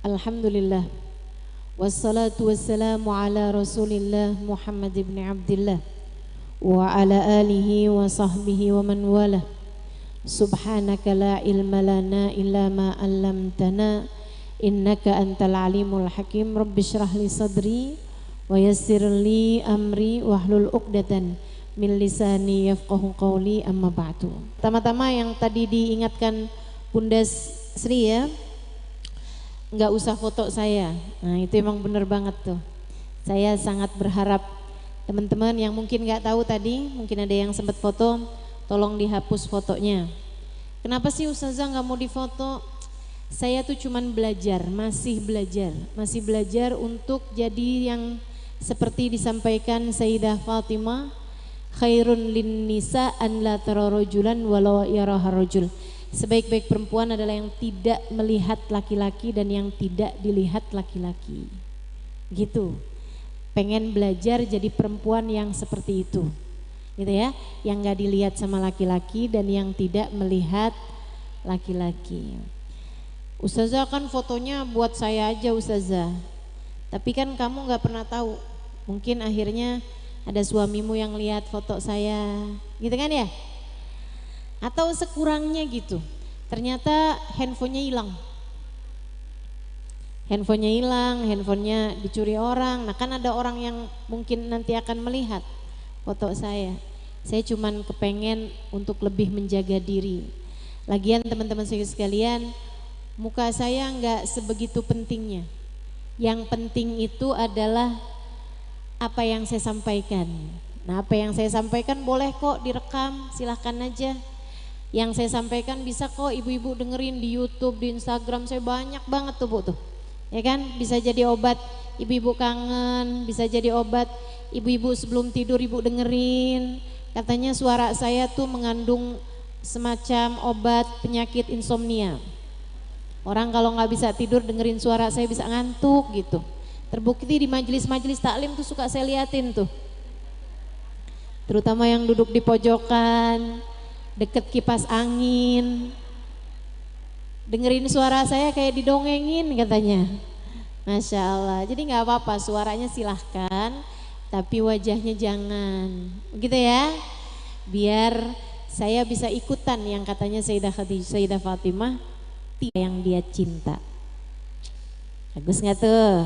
Alhamdulillah. Wassalatu wassalamu ala Rasulillah Muhammad ibn Abdullah wa ala alihi wa sahbihi wa man wala. Subhanaka la ilma lana illa ma 'allamtana innaka antal alimul hakim. Rabbi shrah li sadri wa yassir li amri wahlul 'uqdatan min lisani yafqahu qawli, amma ba'du. Pertama-tama yang tadi diingatkan Bunda Sri ya, nggak usah foto saya. Nah itu emang bener banget tuh. Saya sangat berharap teman-teman yang mungkin nggak tahu tadi, mungkin ada yang sempat foto, tolong dihapus fotonya. Kenapa sih Ustazah nggak mau difoto? Saya tuh cuman belajar, masih belajar untuk jadi yang seperti disampaikan Sayyidah Fatimah, khairun lin nisa an la tara rajulan walau yaraha rajul. Sebaik-baik perempuan adalah yang tidak melihat laki-laki dan yang tidak dilihat laki-laki. Gitu. Pengen belajar jadi perempuan yang seperti itu. Gitu ya, yang gak dilihat sama laki-laki dan yang tidak melihat laki-laki. Ustazah kan fotonya buat saya aja Ustazah. Tapi kan kamu gak pernah tahu. Mungkin akhirnya ada suamimu yang lihat foto saya. Gitu kan ya? Atau sekurangnya gitu, ternyata handphonenya hilang, handphonenya dicuri orang. Nah kan ada orang yang mungkin nanti akan melihat foto saya cuman kepengen untuk lebih menjaga diri. Lagian teman-teman saya sekalian, muka saya nggak sebegitu pentingnya. Yang penting itu adalah apa yang saya sampaikan. Nah apa yang saya sampaikan boleh kok direkam, silahkan aja. Yang saya sampaikan bisa kok ibu-ibu dengerin di YouTube, di Instagram saya banyak banget tuh Bu tuh. Ya kan, bisa jadi obat ibu-ibu kangen, bisa jadi obat ibu-ibu sebelum tidur ibu dengerin. Katanya suara saya tuh mengandung semacam obat penyakit insomnia. Orang kalau nggak bisa tidur dengerin suara saya bisa ngantuk gitu. Terbukti di majelis-majelis taklim tuh suka saya liatin tuh. Terutama yang duduk di pojokan, deket kipas angin, dengerin suara saya kayak didongengin katanya. Masya Allah. Jadi nggak apa-apa, suaranya silahkan, tapi wajahnya jangan, begitu ya. Biar saya bisa ikutan yang katanya Sayyidah Fatimah, yang dia cinta. Bagus nggak tuh?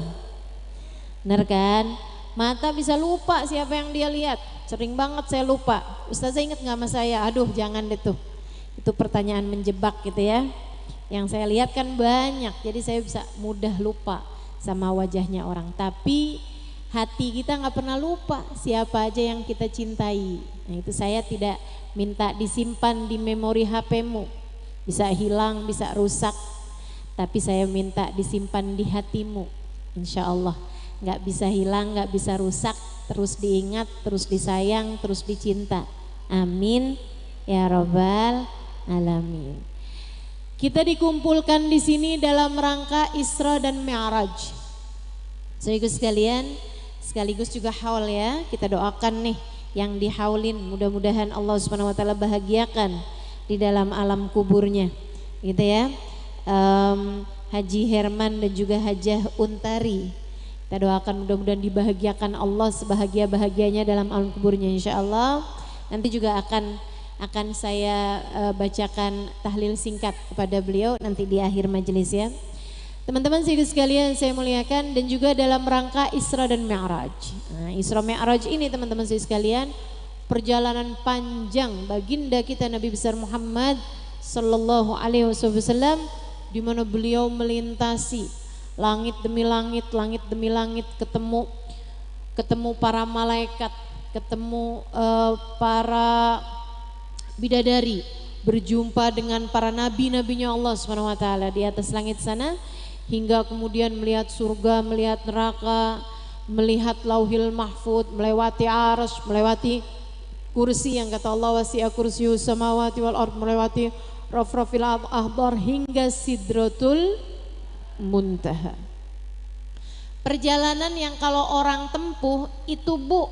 Bener kan? Mata bisa lupa siapa yang dia lihat. Sering banget saya lupa. Ustazah inget gak sama saya? Aduh jangan deh tuh. Itu pertanyaan menjebak gitu ya. Yang saya lihat kan banyak. Jadi saya bisa mudah lupa sama wajahnya orang. Tapi hati kita gak pernah lupa siapa aja yang kita cintai. Nah itu saya tidak minta disimpan di memori HP-mu. Bisa hilang, bisa rusak. Tapi saya minta disimpan di hatimu. Insya Allah. Gak bisa hilang, gak bisa rusak, terus diingat, terus disayang, terus dicinta. Amin ya rabbal alamin. Kita dikumpulkan di sini dalam rangka Isra dan Mi'raj. Saudaraku sekalian, sekaligus juga haul ya. Kita doakan nih yang dihaulin, mudah-mudahan Allah Subhanahu wa taala bahagiakan di dalam alam kuburnya. Gitu ya. Haji Herman dan juga Hajah Untari. Kita doakan mudah-mudahan dibahagiakan Allah sebahagia-bahagianya dalam alam kuburnya insya Allah. Nanti juga akan saya bacakan tahlil singkat kepada beliau nanti di akhir majelis ya. Teman-teman sekalian saya muliakan, dan juga dalam rangka Isra dan Mi'raj. Nah, Isra Mi'raj ini teman-teman sekalian perjalanan panjang baginda kita Nabi besar Muhammad sallallahu alaihi wasallam, di mana beliau melintasi langit demi langit, ketemu para malaikat, ketemu para bidadari, berjumpa dengan para nabi-nabinya Allah Subhanahu wa taala di atas langit sana, hingga kemudian melihat surga, melihat neraka, melihat lauhil mahfud, melewati arsy, melewati kursi yang kata Allah wasi'a kursiyus samawati wal ard, melewati rafrafil ahbar hingga sidratul muntaha. Perjalanan yang kalau orang tempuh itu Bu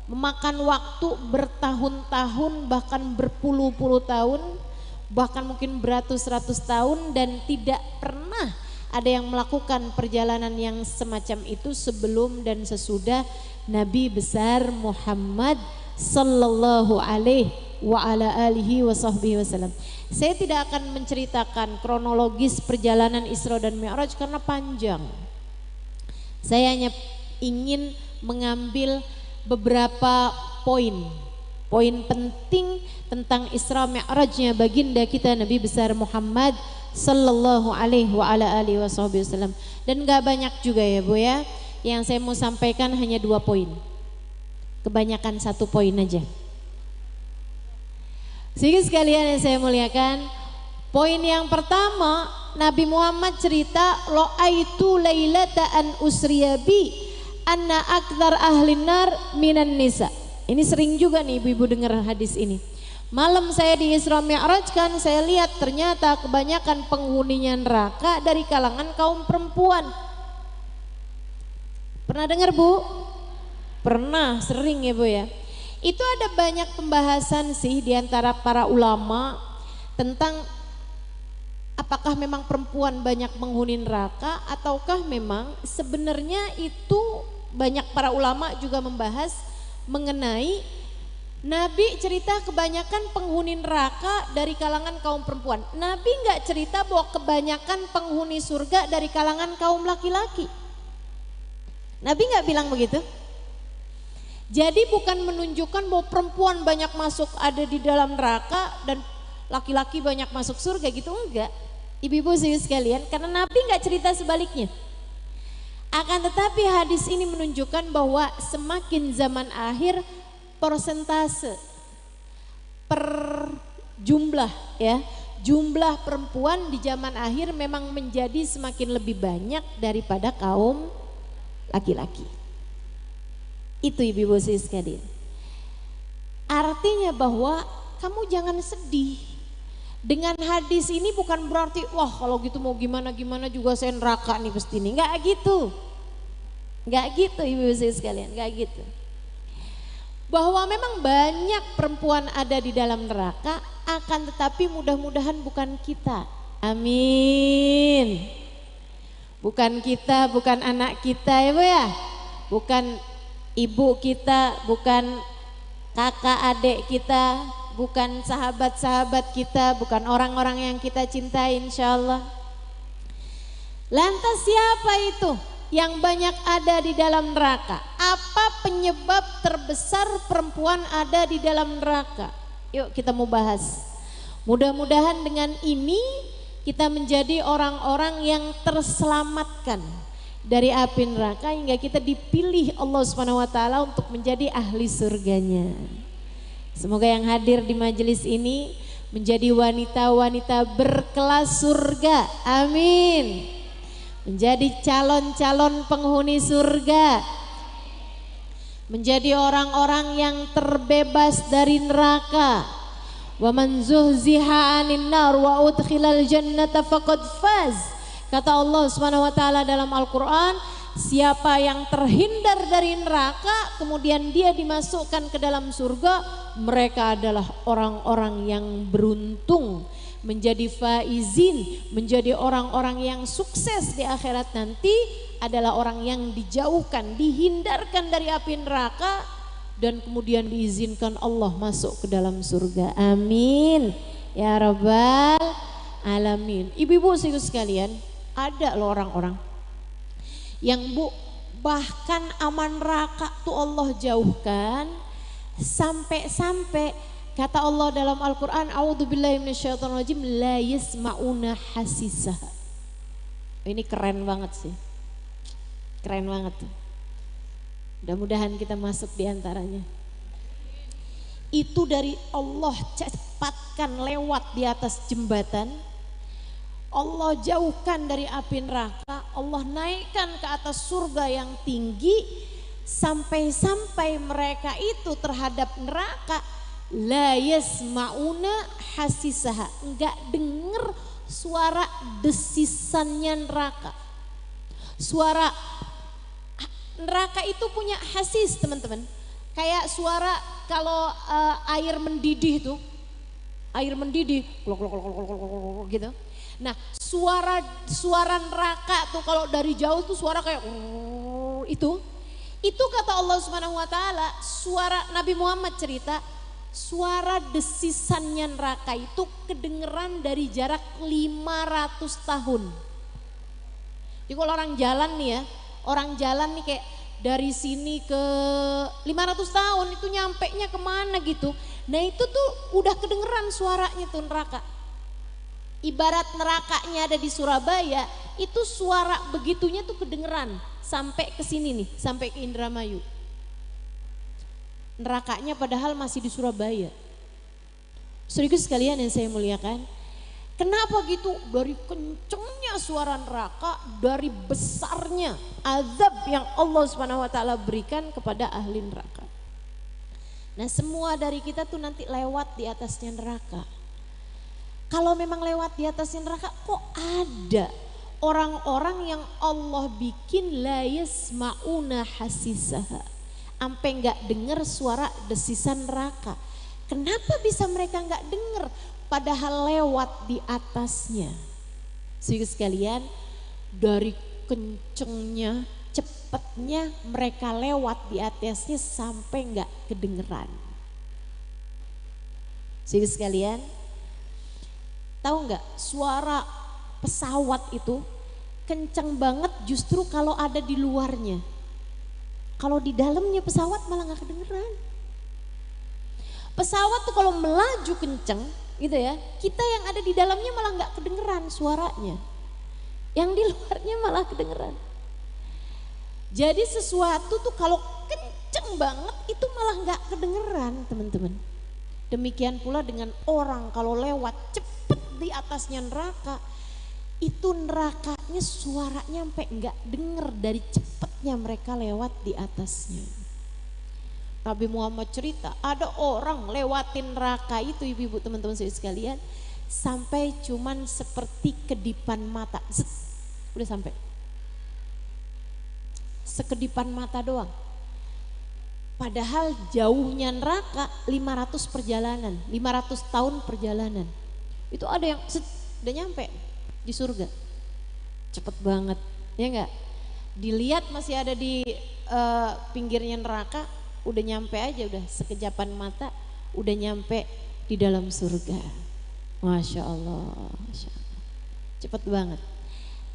memakan waktu bertahun-tahun, bahkan berpuluh-puluh tahun, bahkan mungkin beratus-ratus tahun, dan tidak pernah ada yang melakukan perjalanan yang semacam itu sebelum dan sesudah Nabi besar Muhammad sallallahu alaihi wa ala alihi wa sahbihi wasallam. Saya tidak akan menceritakan kronologis perjalanan Isra dan Mi'raj karena panjang. Saya hanya ingin mengambil beberapa poin penting tentang Isra Mi'rajnya baginda kita Nabi besar Muhammad sallallahu alaihi wa ala alihi wasallam. Dan gak banyak juga ya Bu ya. Yang saya mau sampaikan hanya 2 poin. Kebanyakan 1 poin aja. Sehingga sekalian yang saya muliakan, poin yang pertama, Nabi Muhammad cerita ra'aitu lailata an usriyabi anna aktsar ahlin nar minan nisa. Ini sering juga nih ibu-ibu dengar hadis ini. Malam saya di Isra Mi'raj kan saya lihat ternyata kebanyakan penghuninya neraka dari kalangan kaum perempuan. Pernah dengar Bu? Pernah, sering ya Bu ya. Itu ada banyak pembahasan sih di antara para ulama tentang apakah memang perempuan banyak penghuni neraka ataukah memang sebenarnya itu banyak para ulama juga membahas mengenai Nabi cerita kebanyakan penghuni neraka dari kalangan kaum perempuan. Nabi nggak cerita bahwa kebanyakan penghuni surga dari kalangan kaum laki-laki. Nabi nggak bilang begitu. Jadi bukan menunjukkan bahwa perempuan banyak masuk ada di dalam neraka dan laki-laki banyak masuk surga gitu, enggak. Ibu-ibu sekalian, karena Nabi nggak cerita sebaliknya. Akan tetapi hadis ini menunjukkan bahwa semakin zaman akhir persentase per jumlah ya, jumlah perempuan di zaman akhir memang menjadi semakin lebih banyak daripada kaum laki-laki. Itu ibu-ibu sekalian. Artinya bahwa kamu jangan sedih. Dengan hadis ini bukan berarti wah kalau gitu mau gimana-gimana juga saya neraka nih pasti nih. Enggak gitu. Enggak gitu ibu-ibu sekalian, enggak gitu. Bahwa memang banyak perempuan ada di dalam neraka, akan tetapi mudah-mudahan bukan kita. Amin. Bukan kita, bukan anak kita ya Bu ya. Bukan ibu kita, bukan kakak adik kita, bukan sahabat-sahabat kita, bukan orang-orang yang kita cintai insyaallah. Lantas siapa itu yang banyak ada di dalam neraka? Apa penyebab terbesar perempuan ada di dalam neraka? Yuk kita mau bahas. Mudah-mudahan dengan ini kita menjadi orang-orang yang terselamatkan dari api neraka hingga kita dipilih Allah Subhanahu wa taala untuk menjadi ahli surganya. Semoga yang hadir di majelis ini menjadi wanita-wanita berkelas surga. Amin. Menjadi calon-calon penghuni surga. Menjadi orang-orang yang terbebas dari neraka. Wa man zuhziha 'anil nar wa udkhilal jannata faqad faz. Kata Allah Subhanahu wa taala dalam Al-Qur'an, siapa yang terhindar dari neraka kemudian dia dimasukkan ke dalam surga, mereka adalah orang-orang yang beruntung, menjadi faizin, menjadi orang-orang yang sukses di akhirat nanti, adalah orang yang dijauhkan, dihindarkan dari api neraka dan kemudian diizinkan Allah masuk ke dalam surga. Amin ya rabbal alamin. Ibu-ibu sekalian, ada loh orang-orang yang Bu bahkan aman neraka tuh Allah jauhkan, sampai-sampai kata Allah dalam Al-Quran, a'udzubillahi minasyaitonirrajim, la yasma'una hasisah. Ini keren banget sih, keren banget tuh. Mudah-mudahan kita masuk di antaranya. Itu dari Allah cepatkan lewat di atas jembatan, Allah jauhkan dari api neraka, Allah naikkan ke atas surga yang tinggi, sampai-sampai mereka itu terhadap neraka la yasma'una hasisaha, enggak denger suara desisannya neraka. Suara neraka itu punya hasis teman-teman, kayak suara kalau air mendidih tuh, air mendidih gitu. Nah, suara neraka tuh kalau dari jauh tuh suara kayak itu. Itu kata Allah Subhanahu wa taala, suara Nabi Muhammad cerita, suara desisannya neraka itu kedengeran dari jarak 500 tahun. Jadi kalau orang jalan nih ya, orang jalan nih kayak dari sini ke 500 tahun itu nyampe nya kemana gitu. Nah itu tuh udah kedengeran suaranya tuh neraka. Ibarat nerakanya ada di Surabaya, itu suara begitunya tuh kedengeran sampai ke sini nih, sampai ke Indramayu. Nerakanya padahal masih di Surabaya. Saudara sekalian yang saya muliakan, kenapa gitu? Dari kencengnya suara neraka, dari besarnya azab yang Allah Subhanahu wa taala berikan kepada ahli neraka. Nah, semua dari kita tuh nanti lewat di atasnya neraka. Kalau memang lewat di atasnya neraka, kok ada orang-orang yang Allah bikin la yasma'una hasisaha, sampai nggak dengar suara desisan neraka. Kenapa bisa mereka nggak dengar padahal lewat di atasnya? Saudara sekalian, dari kencengnya, cepatnya mereka lewat di atasnya sampai nggak kedengeran. Saudara sekalian, tahu nggak suara pesawat itu kenceng banget justru kalau ada di luarnya. Kalau di dalamnya pesawat malah nggak kedengeran. Pesawat tuh kalau melaju kenceng gitu ya, kita yang ada di dalamnya malah nggak kedengeran suaranya. Yang di luarnya malah kedengeran. Jadi sesuatu tuh kalau kenceng banget itu malah nggak kedengeran, teman-teman. Demikian pula dengan orang kalau lewat cepet di atasnya neraka, itu nerakanya suaranya sampai nggak denger dari cepetnya mereka lewat di atasnya. Nabi Muhammad cerita ada orang lewatin neraka itu, ibu-ibu teman-teman sekalian, sampai cuman seperti kedipan mata, udah sampai sekedipan mata doang. Padahal jauhnya neraka 500 perjalanan, 500 tahun perjalanan. Itu ada yang udah nyampe di surga. Cepet banget, ya enggak? Dilihat masih ada di pinggirnya neraka, udah nyampe aja, udah sekejapan mata, udah nyampe di dalam surga. Masya Allah, Masya Allah. Cepet banget.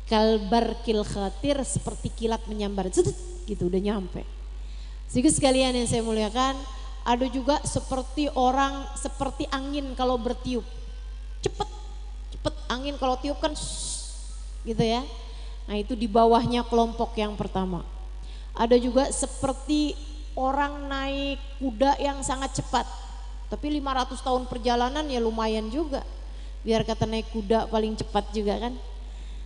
Kalbarkil khatir, seperti kilat menyambar, gitu udah nyampe. Sedikit sekalian yang saya muliakan, ada juga seperti orang, seperti angin kalau bertiup. Cepet angin kalau tiup kan gitu ya. Nah itu di bawahnya kelompok yang pertama. Ada juga seperti orang naik kuda yang sangat cepat. Tapi 500 tahun perjalanan ya lumayan juga. Biar kata naik kuda paling cepat juga kan.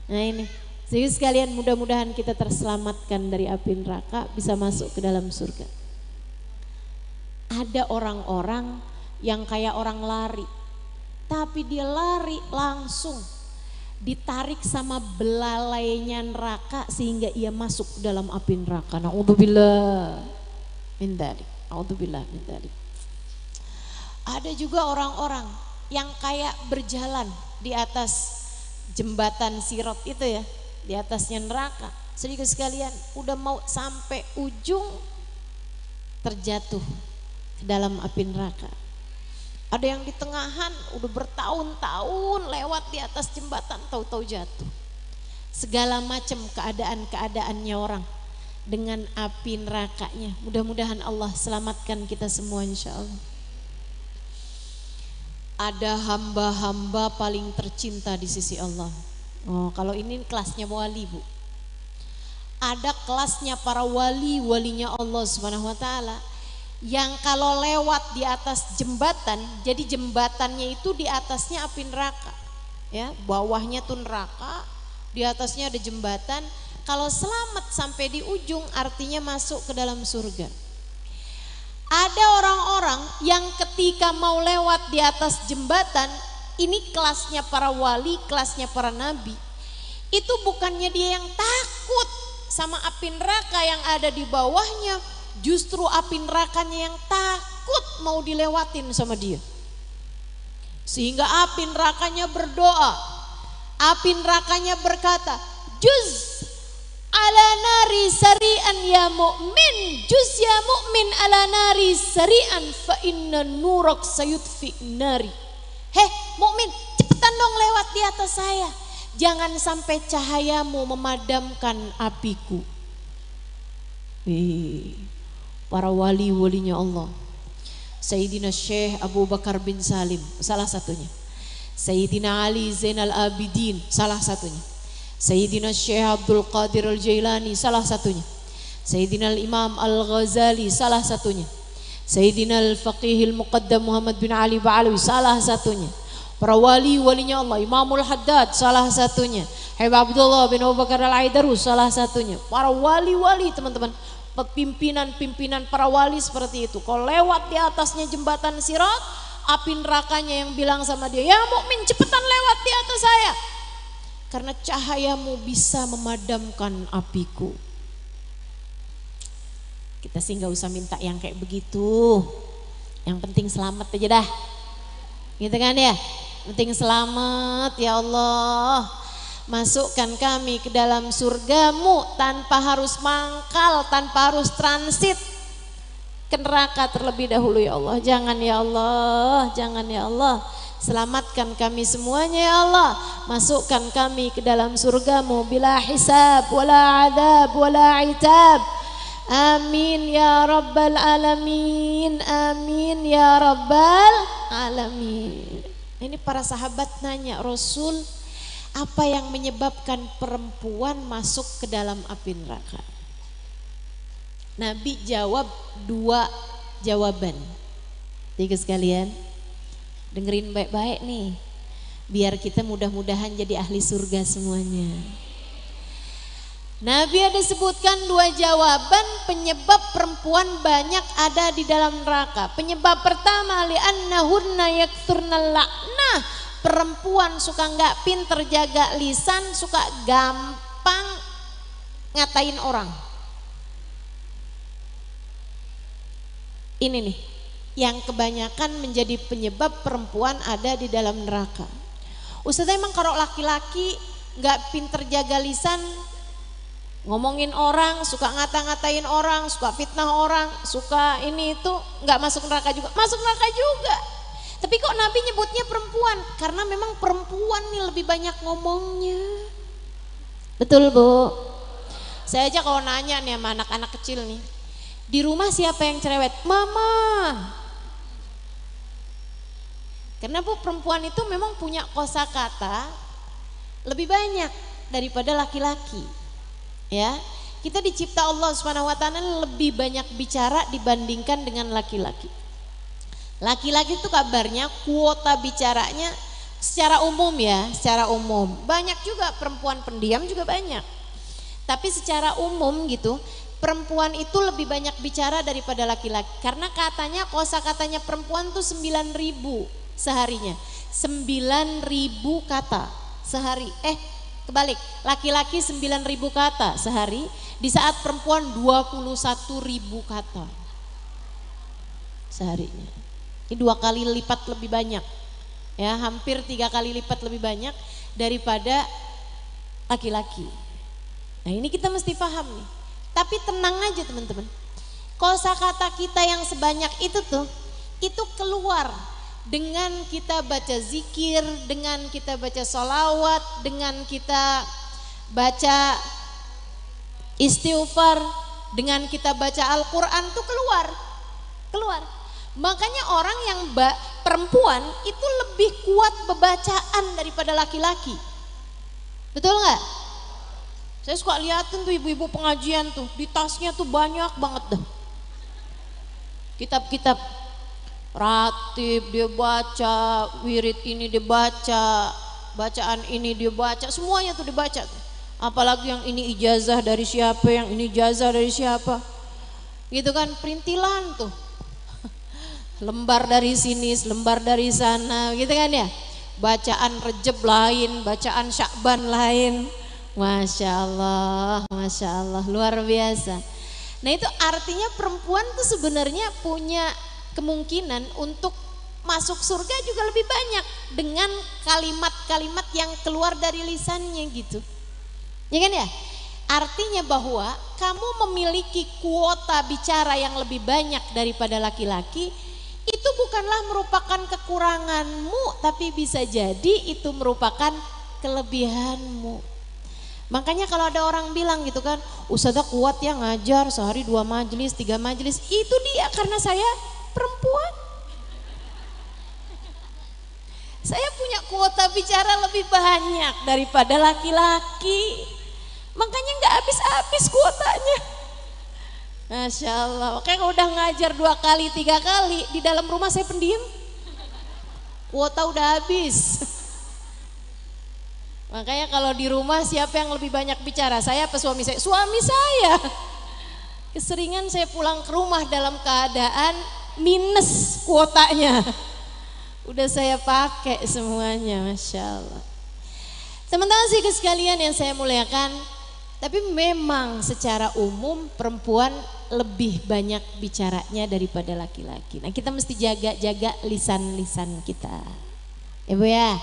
Nah ini, jadi sekalian mudah-mudahan kita terselamatkan dari api neraka, bisa masuk ke dalam surga. Ada orang-orang yang kayak orang lari, tapi dia lari langsung ditarik sama belalainya neraka sehingga ia masuk dalam api neraka. Na'udzubillah min dzalik. Na'udzubillah min dzalik. Ada juga orang-orang yang kayak berjalan di atas jembatan Sirat itu ya, di atasnya neraka. Sedikit sekalian, udah mau sampai ujung terjatuh ke dalam api neraka. Ada yang di tengahan udah bertahun-tahun lewat di atas jembatan, tahu-tahu jatuh. Segala macam keadaan-keadaannya orang dengan api nerakanya. Mudah-mudahan Allah selamatkan kita semua insya Allah. Ada hamba-hamba paling tercinta di sisi Allah. Oh, kalau ini kelasnya wali, Bu. Ada kelasnya para wali, walinya Allah Subhanahu wa taala, yang kalau lewat di atas jembatan, jadi jembatannya itu di atasnya api neraka. Ya, bawahnya tuh neraka, di atasnya ada jembatan. Kalau selamat sampai di ujung artinya masuk ke dalam surga. Ada orang-orang yang ketika mau lewat di atas jembatan, ini kelasnya para wali, kelasnya para nabi. Itu bukannya dia yang takut sama api neraka yang ada di bawahnya, justru api nerakanya yang takut mau dilewatin sama dia. Sehingga api nerakanya berdoa, Api nerakanya berkata, juz ala nari sari'an ya mu'min, juz ya mu'min ala nari sari'an fa inna nurak sayutfi nari. Heh mukmin, cepetan dong lewat di atas saya, jangan sampai cahayamu memadamkan apiku. Para wali-walinya Allah, Sayyidina Syekh Abu Bakar bin Salim salah satunya, Sayyidina Ali Zainal Abidin salah satunya, Sayyidina Syekh Abdul Qadir Al-Jailani salah satunya, Sayyidina Imam Al-Ghazali salah satunya, Sayyidina Al-Faqih Al-Muqaddam Muhammad bin Ali Ba'alawi salah satunya, para wali-walinya Allah, Imamul Haddad salah satunya, Habib Abdullah bin Abu Bakar Al-Aidarus salah satunya, para wali-wali teman-teman, pimpinan-pimpinan para wali seperti itu. Kalau lewat di atasnya jembatan Sirat, api nerakanya yang bilang sama dia, ya mukmin cepetan lewat di atas saya, karena cahayamu bisa memadamkan apiku. Kita sih gak usah minta yang kayak begitu, yang penting selamat aja dah, gitu kan ya, penting selamat. Ya Allah, masukkan kami ke dalam surgamu tanpa harus mangkal, tanpa harus transit ke neraka terlebih dahulu ya Allah. Jangan ya Allah, jangan ya Allah. Selamatkan kami semuanya ya Allah. Masukkan kami ke dalam surgamu bila hisab, wala adab, wala itab. Amin ya rabbal alamin, amin ya rabbal alamin. Ini para sahabat nanya, Rasul, apa yang menyebabkan perempuan masuk ke dalam api neraka? Nabi jawab 2 jawaban. Tiga sekalian, dengerin baik-baik nih, biar kita mudah-mudahan jadi ahli surga semuanya. Nabi ada sebutkan 2 jawaban penyebab perempuan banyak ada di dalam neraka. Penyebab pertama, li'annahunna yakturnal la'nah. Perempuan suka nggak pinter jaga lisan, suka gampang ngatain orang. Ini nih yang kebanyakan menjadi penyebab perempuan ada di dalam neraka. Ustaz, emang kalau laki-laki nggak pinter jaga lisan, ngomongin orang, suka ngata-ngatain orang, suka fitnah orang, suka ini itu, nggak masuk neraka juga? Masuk neraka juga. Tapi kok Nabi nyebutnya perempuan? Karena memang perempuan nih lebih banyak ngomongnya. Betul Bu? Saya aja kalau nanya nih sama anak-anak kecil nih, di rumah siapa yang cerewet? Mama. Karena Bu, perempuan itu memang punya kosakata lebih banyak daripada laki-laki. Ya, kita dicipta Allah Subhanahu wa taala lebih banyak bicara dibandingkan dengan laki-laki. Laki-laki itu kabarnya kuota bicaranya secara umum ya, secara umum. Banyak juga perempuan pendiam juga banyak. Tapi secara umum gitu, perempuan itu lebih banyak bicara daripada laki-laki. Karena katanya kosakatanya perempuan tuh 9.000 seharinya. 9.000 kata sehari. Kebalik, laki-laki 9.000 kata sehari, di saat perempuan 21.000 kata seharinya. Ini 2 kali lipat lebih banyak, ya, hampir 3 kali lipat lebih banyak daripada laki-laki. Nah ini kita mesti paham nih. Tapi tenang aja teman-teman, kosakata kita yang sebanyak itu tuh, itu keluar dengan kita baca zikir, dengan kita baca sholawat, dengan kita baca istighfar, dengan kita baca Al-Quran tuh keluar. Makanya orang yang perempuan itu lebih kuat bebacaan daripada laki-laki. Betul nggak? Saya suka liatin tuh ibu-ibu pengajian tuh, di tasnya tuh banyak banget dah kitab-kitab ratib, dia baca, wirid ini dia baca, bacaan ini dia baca, semuanya tuh dibaca tuh. Apalagi yang ini ijazah dari siapa, yang ini ijazah dari siapa, gitu kan, perintilan tuh. Lembar dari sini, lembar dari sana, gitu kan ya. Bacaan Rejab lain, bacaan Syakban lain. Masya Allah, luar biasa. Nah itu artinya perempuan tuh sebenarnya punya kemungkinan untuk masuk surga juga lebih banyak dengan kalimat-kalimat yang keluar dari lisannya gitu. Ya kan ya? Artinya bahwa kamu memiliki kuota bicara yang lebih banyak daripada laki-laki, itu bukanlah merupakan kekuranganmu, tapi bisa jadi itu merupakan kelebihanmu. Makanya kalau ada orang bilang gitu kan, Ustazah kuat ya ngajar sehari 2 majelis 3 majelis, itu dia karena saya perempuan. Saya punya kuota bicara lebih banyak daripada laki-laki, makanya nggak habis-habis kuotanya. Masya Allah. Makanya kalau udah ngajar 2 kali 3 kali, di dalam rumah saya pendiam, kuota udah habis. Makanya kalau di rumah siapa yang lebih banyak bicara, saya apa suami saya? Suami saya. Keseringan saya pulang ke rumah dalam keadaan minus kuotanya. Udah saya pakai semuanya, Masya Allah. Teman-teman sih sekalian yang saya muliakan, tapi memang secara umum perempuan lebih banyak bicaranya daripada laki-laki. Nah kita mesti jaga lisan-lisan kita. Ya Bu ya,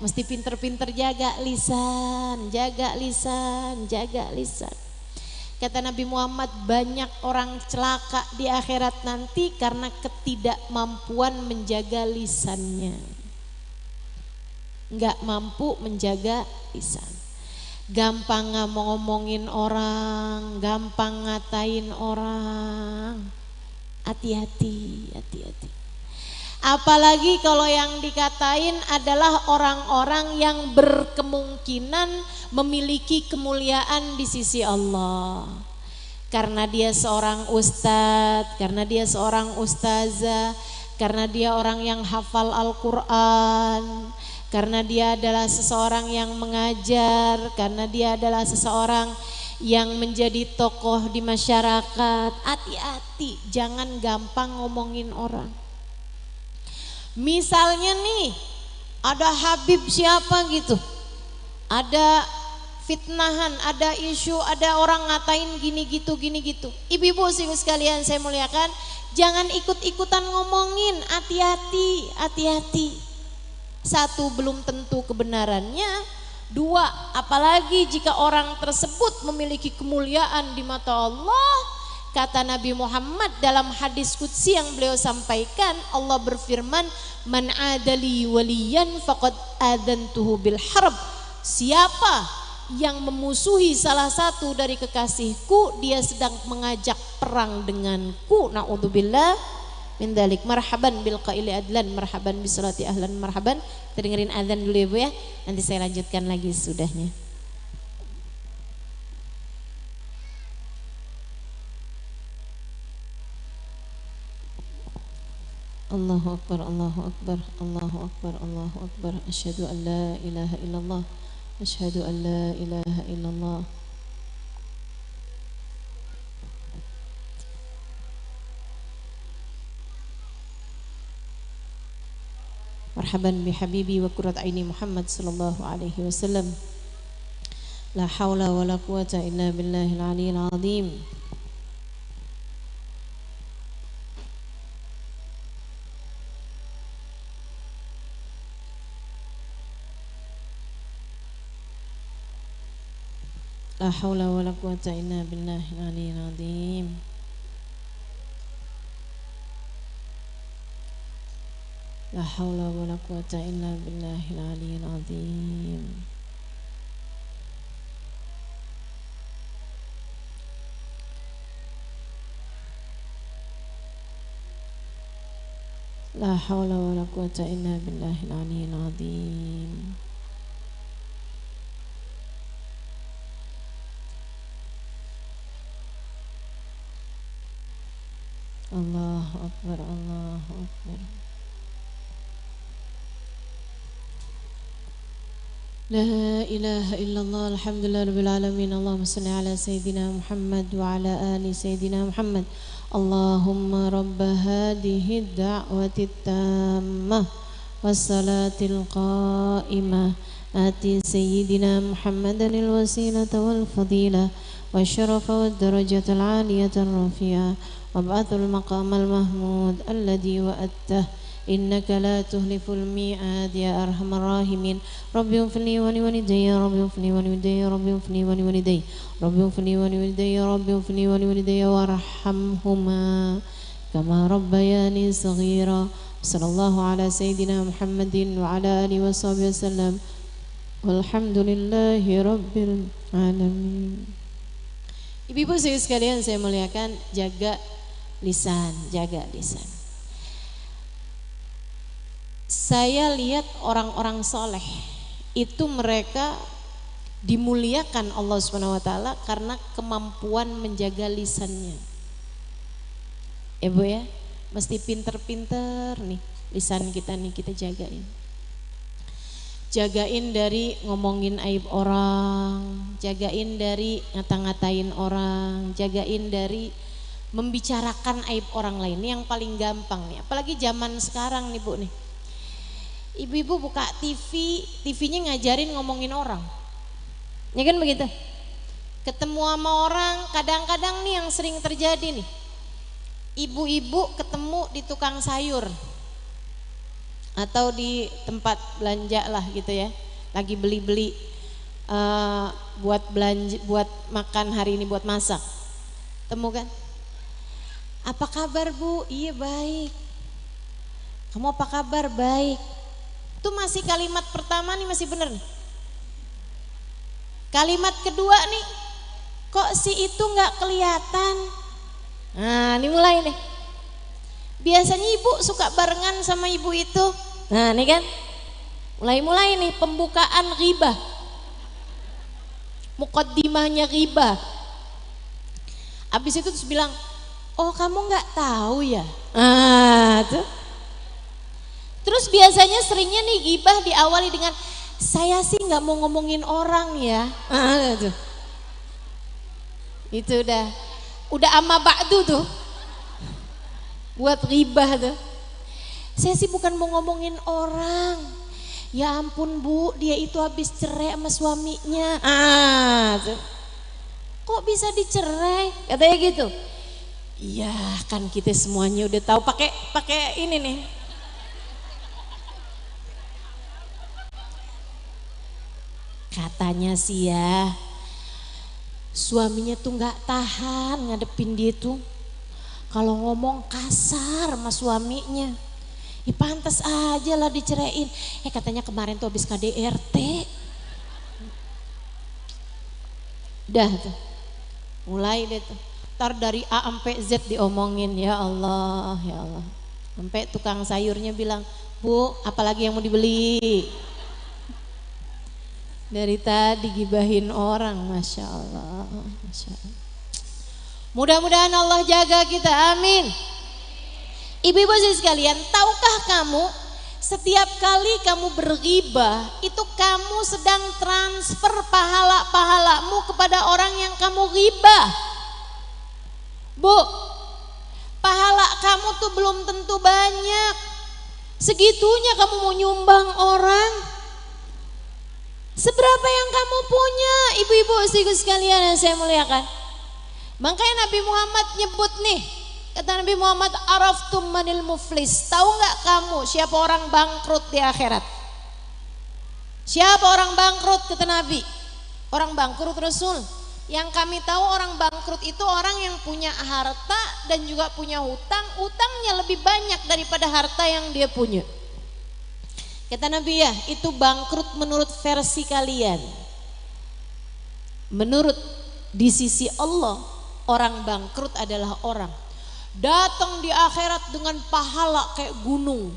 mesti pinter-pinter jaga lisan, jaga lisan, jaga lisan. Kata Nabi Muhammad, banyak orang celaka di akhirat nanti karena ketidakmampuan menjaga lisannya. Enggak mampu menjaga lisan. Gampang ngomongin orang, gampang ngatain orang. Hati-hati, hati-hati. Apalagi kalau yang dikatain adalah orang-orang yang berkemungkinan memiliki kemuliaan di sisi Allah. Karena dia seorang ustadz, karena dia seorang ustazah, karena dia orang yang hafal Al-Quran, karena dia adalah seseorang yang mengajar, karena dia adalah seseorang yang menjadi tokoh di masyarakat. Hati-hati, jangan gampang ngomongin orang. Misalnya nih, ada Habib siapa gitu, ada fitnahan, ada isu, ada orang ngatain gini gitu. Ibu-ibu sekalian saya muliakan, jangan ikut-ikutan ngomongin, hati-hati. 1, belum tentu kebenarannya. 2, apalagi jika orang tersebut memiliki kemuliaan di mata Allah. Kata Nabi Muhammad dalam hadis qudsi yang beliau sampaikan, Allah berfirman, man adali waliyan faqad adantuhu bil harb. Siapa yang memusuhi salah satu dari kekasihku, dia sedang mengajak perang denganku. Na'udzubillah min dzalik. Marhaban bil qaili adlan, marhaban bis salati ahlan, marhaban. Kita dengerin azan dulu ya Bu ya. Nanti saya lanjutkan lagi sudahnya. Allahu Akbar, Allahu Akbar, Allahu Akbar, Allahu Akbar. Asyhadu an la ilaha illallah, asyhadu an la ilaha illallah. Marhaban bi habibi wa qurrat aini Muhammad sallallahu alaihi wasallam. La haula wa la quwata illa billahil aliyyil azim. La haula wa la quwata illa billahil aliyyil azim. La haula wa la quwata illa billahil aliyyil azim. La haula wa la quwata illa billahil aliyyil azim. Allahu Akbar, Allahu Akbar. La ilaha illallah, alhamdulillah rabbil alamin. Allahumma salli ala Sayyidina Muhammad wa ala ali Sayyidina Muhammad. Allahumma rabba hadihi da'wati tammah wassalatil qa'imah ati Sayyidina Muhammadan al-wasilata wal fadilah wa syarafa wa darajatal aliyata rafi'ah wab'athul maqamal mahmud alladhi wa'attah إنك لا تخلف الميعاد يا أرحم الراحمين ربي اغفر لي ولوالدي ربي اغفر لي ولوالدي ربي اغفر لي ولوالدي ربي اغفر لي ولوالدي ربي اغفر لي ولوالدي وارحمهما كما ربياني صغيرا صلى الله على سيدنا محمد وعلى آله وصحبه وسلم والحمد لله رب العالمين. Ibu-ibu sekalian saya muliakan, jaga lisan, jaga lisan. Saya lihat orang-orang soleh itu mereka dimuliakan Allah Subhanahu Wa Taala karena kemampuan menjaga lisannya. Bu ya, mesti pinter-pinter nih lisan kita nih, kita jagain. Jagain dari ngomongin aib orang, jagain dari ngata-ngatain orang, jagain dari membicarakan aib orang lain. Ini yang paling gampang nih, apalagi zaman sekarang nih Bu nih. Ibu-ibu buka TV, TV-nya ngajarin ngomongin orang. Ya kan begitu? Ketemu sama orang, kadang-kadang nih yang sering terjadi nih. Ibu-ibu ketemu di tukang sayur atau di tempat belanja lah gitu ya, lagi beli-beli buat belanja, buat makan hari ini, buat masak. Temu kan? Apa kabar Bu? Iya baik. Kamu apa kabar? Baik. Itu masih kalimat pertama nih masih bener. Kalimat kedua nih, kok si itu nggak kelihatan? Nah ini mulai nih. Biasanya ibu suka barengan sama ibu itu. Nah ini kan mulai nih pembukaan ghibah, muqaddimahnya ghibah. Abis itu terus bilang, oh kamu nggak tahu ya. Tuh. Terus biasanya seringnya nih ghibah diawali dengan, saya sih nggak mau ngomongin orang ya. Tuh. Itu udah amma ba'du tuh. Buat ghibah tuh. Saya sih bukan mau ngomongin orang. Ya ampun Bu, dia itu habis cerai sama suaminya. Tuh. Kok bisa dicerai? Katanya gitu. Iya kan kita semuanya udah tahu, pakai ini nih. Katanya sih ya, suaminya tuh nggak tahan ngadepin dia tuh. Kalau ngomong kasar sama suaminya, ya pantas aja lah diceraiin. Katanya kemarin tuh habis KDRT. Dah tuh, mulai deh tuh. Ntar dari A sampai Z diomongin, ya Allah, ya Allah. Sampai tukang sayurnya bilang, Bu, apalagi yang mau dibeli? Dari tadi gibahin orang, Masya Allah, Masya Allah. Mudah-mudahan Allah jaga kita, amin. Ibu-ibu sekalian, tahukah kamu setiap kali kamu berghibah itu kamu sedang transfer pahala-pahalamu kepada orang yang kamu ghibah. Bu, pahala kamu tuh belum tentu banyak. Segitunya kamu mau nyumbang orang. Seberapa yang kamu punya, ibu-ibu sekalian yang saya muliakan. Makanya Nabi Muhammad nyebut nih, kata Nabi Muhammad, araftum manil muflis. Tahu nggak kamu siapa orang bangkrut di akhirat? Siapa orang bangkrut kata Nabi? Orang bangkrut Rasul. Yang kami tahu orang bangkrut itu orang yang punya harta dan juga punya hutang. Hutangnya lebih banyak daripada harta yang dia punya. Kata Nabi, ya itu bangkrut menurut versi kalian. Menurut di sisi Allah, orang bangkrut adalah orang datang di akhirat dengan pahala kayak gunung.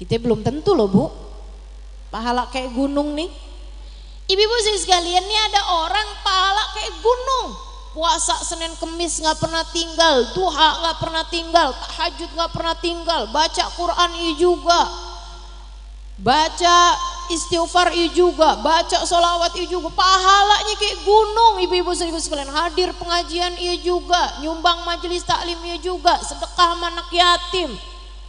Kita belum tentu loh Bu, pahala kayak gunung nih. Ibu-ibu sekalian, nih ada orang pahala kayak gunung. Puasa Senin Kemis nggak pernah tinggal, duha nggak pernah tinggal, tahajud nggak pernah tinggal, baca Quran juga, baca istighfar juga, baca sholawat juga, pahalanya kayak gunung. Ibu-ibu sekalian, hadir pengajian juga, nyumbang majelis taklim juga, sedekah sama anak yatim,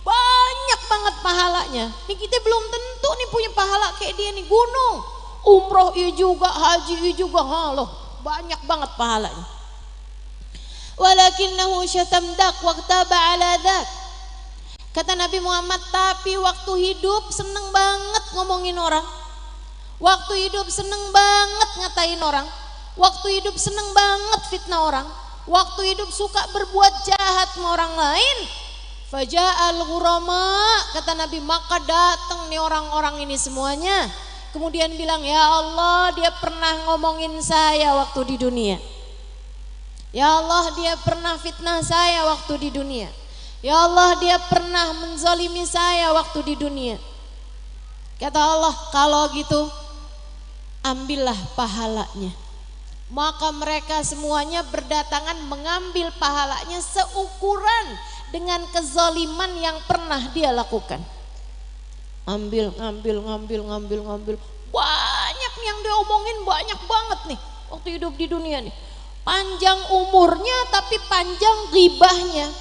banyak banget pahalanya. Nih kita belum tentu nih punya pahala kayak dia nih, gunung. Umroh juga, haji juga, loh banyak banget pahalanya. Walakinnahu syatamdak waqtaba ala dak. Kata Nabi Muhammad, tapi waktu hidup seneng banget ngomongin orang. Waktu hidup seneng banget ngatain orang. Waktu hidup seneng banget fitnah orang. Waktu hidup suka berbuat jahat sama orang lain. Faja'al ghurama, kata Nabi, maka datang nih orang-orang ini semuanya. Kemudian bilang, ya Allah, dia pernah ngomongin saya waktu di dunia. Ya Allah, dia pernah fitnah saya waktu di dunia. Ya Allah, dia pernah menzalimi saya waktu di dunia. Kata Allah, kalau gitu ambillah pahalanya. Maka mereka semuanya berdatangan mengambil pahalanya seukuran dengan kezaliman yang pernah dia lakukan. Ngambil. Banyak nih yang dia omongin, banyak banget nih waktu hidup di dunia nih. Panjang umurnya tapi panjang ghibahnya.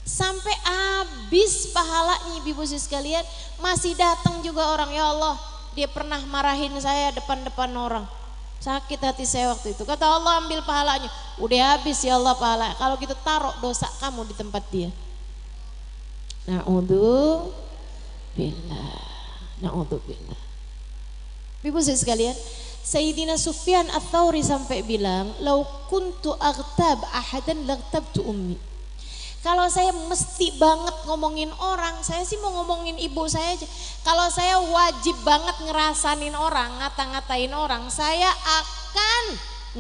Sampai habis pahalanya, ibu-ibu sekalian, masih datang juga orang, ya Allah, dia pernah marahin saya depan-depan orang. Sakit hati saya waktu itu. Kata Allah, ambil pahalanya. Udah habis ya Allah pahala. Kalau gitu taruh dosa kamu di tempat dia. Na'udzubillah. Ibu sekalian, Sayyidina Sufyan Ats-Tsauri sampai bilang, "Lau kuntu aghtab ahadan laghtabtu ummi." Kalau saya mesti banget ngomongin orang, saya sih mau ngomongin ibu saya aja. Kalau saya wajib banget ngerasanin orang, ngata-ngatain orang, saya akan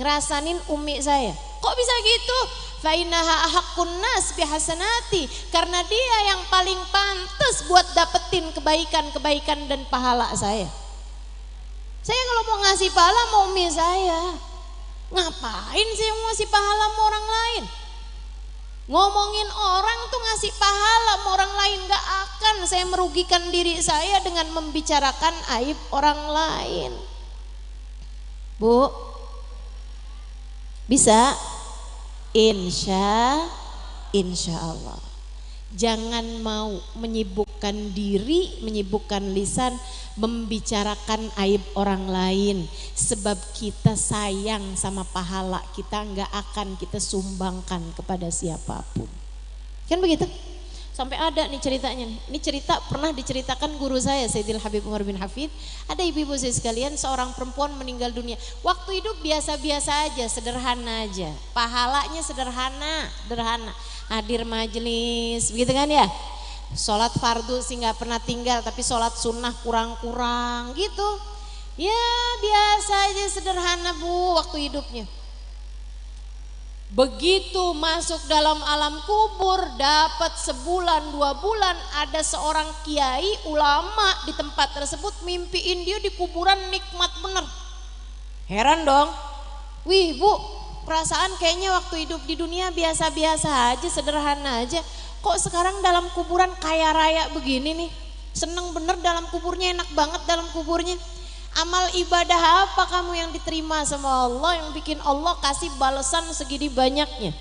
ngerasanin umi saya. Kok bisa gitu? Fa innaha ahaqqun nas bihasanati, karena dia yang paling pantas buat dapetin kebaikan-kebaikan dan pahala saya. Saya kalau mau ngasih pahala mau umi saya. Ngapain saya mau ngasih pahala sama orang lain? Ngomongin orang tuh ngasih pahala sama orang lain, gak akan saya merugikan diri saya dengan membicarakan aib orang lain. Bu, bisa? Insya Allah. Jangan mau menyibukkan diri, menyibukkan lisan membicarakan aib orang lain, sebab kita sayang sama pahala kita, nggak akan kita sumbangkan kepada siapapun. Kan begitu? Sampai ada nih ceritanya. Ini cerita pernah diceritakan guru saya, Sayyidil Habib Umar bin Hafid. Ada ibu-ibu saya sekalian, seorang perempuan meninggal dunia. Waktu hidup biasa-biasa aja, sederhana aja. Pahalanya sederhana. Hadir majelis, begitu kan ya? Sholat fardu sih nggak pernah tinggal, tapi sholat sunnah kurang-kurang gitu. Ya biasa aja, sederhana bu waktu hidupnya. Begitu masuk dalam alam kubur, dapat sebulan 2 bulan, ada seorang kiai ulama di tempat tersebut mimpiin dia di kuburan nikmat bener. Heran dong. Wih bu, perasaan kayaknya waktu hidup di dunia biasa-biasa aja, sederhana aja. Kok sekarang dalam kuburan kaya raya begini nih? Seneng bener dalam kuburnya, enak banget dalam kuburnya. Amal ibadah apa kamu yang diterima sama Allah, yang bikin Allah kasih balasan segini banyaknya?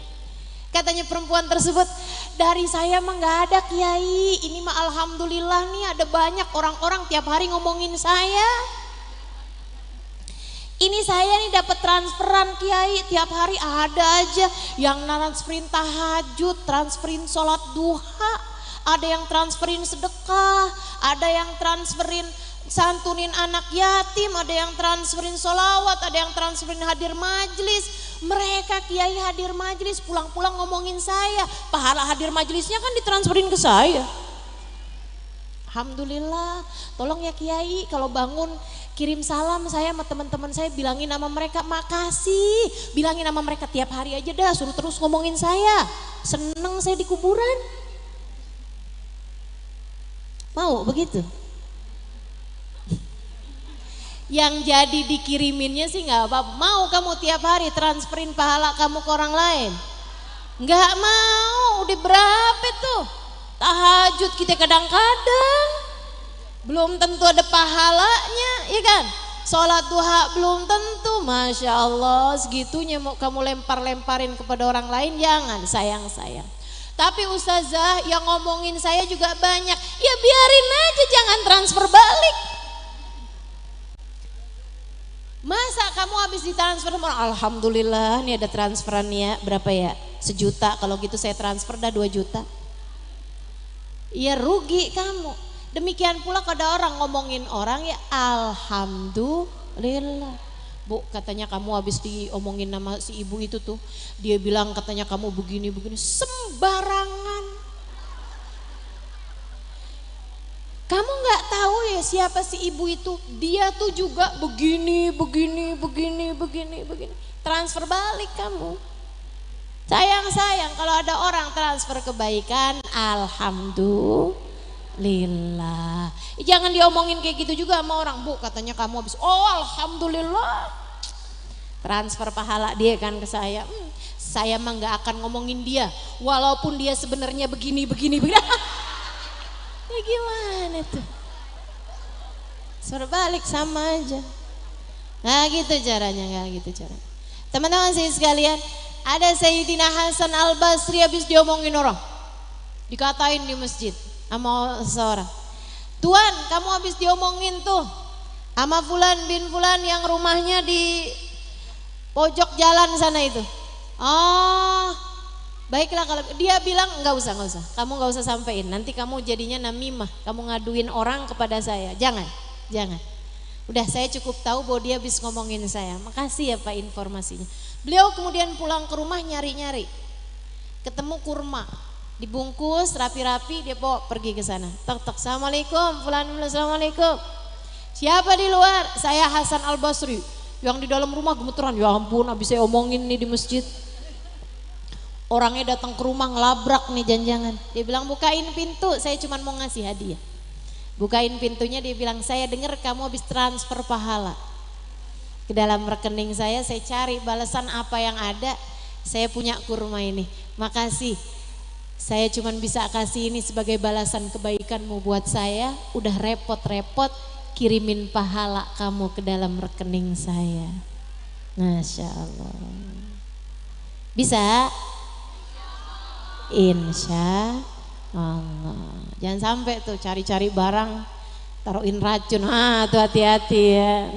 Katanya perempuan tersebut, dari saya mah gak ada kiai, ini mah alhamdulillah nih ada banyak orang-orang tiap hari ngomongin saya. Ini saya nih dapat transferan kiai, tiap hari ada aja yang transferin tahajud, transferin sholat duha, ada yang transferin sedekah, ada yang transferin santunin anak yatim, ada yang transferin sholawat, ada yang transferin hadir majlis. Mereka kiai hadir majlis pulang-pulang ngomongin saya, pahala hadir majlisnya kan ditransferin ke saya. Alhamdulillah. Tolong ya kiai kalau bangun kirim salam saya sama teman-teman saya, bilangin sama mereka makasih, bilangin sama mereka tiap hari aja dah, suruh terus ngomongin saya. Seneng saya di kuburan. Mau begitu? Yang jadi dikiriminnya sih nggak apa-apa. Mau kamu tiap hari transferin pahala kamu ke orang lain? Nggak mau. Udah berapa tuh tahajud kita kadang-kadang belum tentu ada pahalanya, ya kan? Sholat duha belum tentu. Masya Allah, segitunya mau kamu lempar-lemparin kepada orang lain, jangan, sayang-sayang. Tapi ustazah yang ngomongin saya juga banyak, ya biarin aja, jangan transfer balik. Masa kamu habis ditransfer, alhamdulillah nih ada transferannya berapa ya, 1 juta, kalau gitu saya transfer dah 2 juta. Ya rugi kamu. Demikian pula kalau ada orang ngomongin orang ya alhamdulillah. Bu, katanya kamu habis diomongin nama si ibu itu tuh, dia bilang katanya kamu begini-begini, sembarangan. Kamu nggak tahu ya siapa si ibu itu, dia tuh juga begini. Transfer balik kamu. Sayang kalau ada orang transfer kebaikan, alhamdulillah. Jangan diomongin kayak gitu juga sama orang. Bu, katanya kamu habis, oh alhamdulillah. Transfer pahala dia kan ke saya. Saya mah nggak akan ngomongin dia, walaupun dia sebenarnya begini. Ya gimana tuh? Serbalik sama aja. Nggak gitu caranya. Teman-teman saya sekalian, ada Sayyidina Hasan Al-Basri habis diomongin orang, dikatain di masjid sama seseorang. Tuan, kamu habis diomongin tuh sama Fulan bin Fulan yang rumahnya di pojok jalan sana itu. Oh, baiklah kalau dia bilang nggak usah, kamu nggak usah sampein. Nanti kamu jadinya namimah, kamu ngaduin orang kepada saya. Jangan. Udah, saya cukup tahu bahwa dia habis ngomongin saya. Makasih ya Pak informasinya. Beliau kemudian pulang ke rumah nyari-nyari, ketemu kurma, dibungkus rapi-rapi, dia bawa pergi ke sana. Tok, assalamualaikum, Fulan, assalamualaikum. Siapa di luar? Saya Hasan Al Basri. Yang di dalam rumah gemeteran, ya ampun, habis saya omongin nih di masjid. Orangnya datang ke rumah ngelabrak nih janjangan. Dia bilang bukain pintu, saya cuma mau ngasih hadiah. Bukain pintunya, dia bilang saya dengar kamu habis transfer pahala ke dalam rekening saya cari balasan apa yang ada. Saya punya kurma ini, makasih. Saya cuma bisa kasih ini sebagai balasan kebaikanmu buat saya. Udah repot-repot kirimin pahala kamu ke dalam rekening saya. Masya Allah. Bisa? Insya Allah. Jangan sampai tuh cari-cari barang taruhin racun. Tuh hati-hati ya.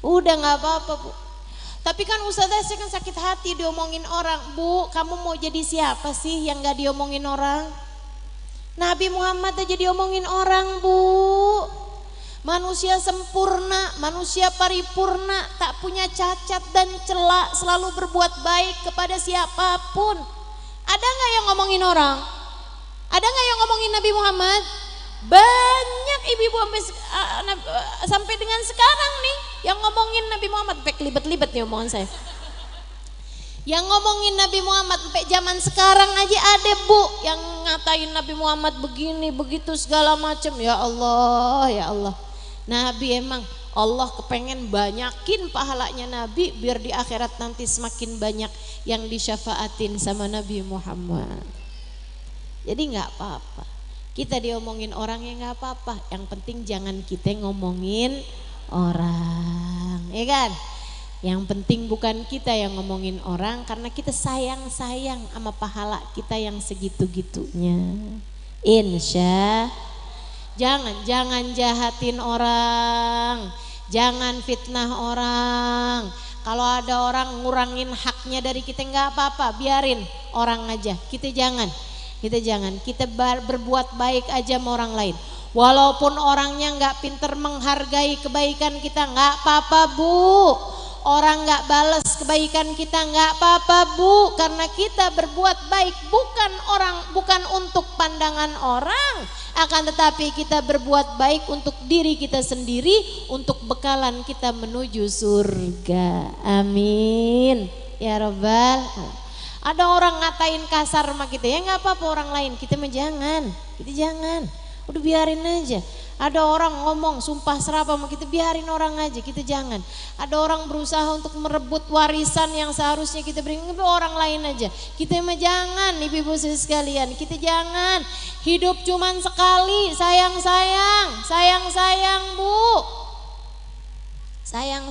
Udah nggak apa-apa Bu. Tapi kan ustazah saya kan sakit hati diomongin orang. Bu, kamu mau jadi siapa sih yang nggak diomongin orang? Nabi Muhammad aja diomongin orang Bu. Manusia sempurna, manusia paripurna, tak punya cacat dan celak, selalu berbuat baik kepada siapapun. Ada nggak yang ngomongin orang? Ada nggak yang ngomongin Nabi Muhammad? Banyak ibu-ibu sampai dengan sekarang nih yang ngomongin Nabi Muhammad. Sampai kelibet-libet nih omongan saya. Yang ngomongin Nabi Muhammad sampai zaman sekarang aja ada Bu yang ngatain Nabi Muhammad begini begitu segala macam. Ya Allah. Nabi emang Allah kepengen banyakin pahalanya Nabi biar di akhirat nanti semakin banyak yang disyafaatin sama Nabi Muhammad. Jadi nggak apa-apa. Kita diomongin orang ya nggak apa-apa. Yang penting jangan kita ngomongin orang, ya kan? Yang penting bukan kita yang ngomongin orang, karena kita sayang sama pahala kita yang segitu-gitunya. Jangan jahatin orang, jangan fitnah orang. Kalau ada orang ngurangin haknya dari kita nggak apa-apa, biarin orang aja. Kita jangan kita berbuat baik aja sama orang lain. Walaupun orangnya nggak pinter menghargai kebaikan kita, nggak apa-apa Bu. Orang nggak balas kebaikan kita, nggak apa-apa Bu, karena kita berbuat baik bukan untuk pandangan orang, akan tetapi kita berbuat baik untuk diri kita sendiri, untuk bekalan kita menuju surga. Amin ya Rabbal. Ada orang ngatain kasar sama kita, ya nggak apa-apa orang lain, kita jangan, udah biarin aja. Ada orang ngomong sumpah serapah sama kita, biarin orang aja, kita jangan. Ada orang berusaha untuk merebut warisan yang seharusnya kita beri, orang lain aja, kita jangan. Ibu-ibu sekalian, kita jangan. Hidup cuman sekali, sayang Bu, sayang.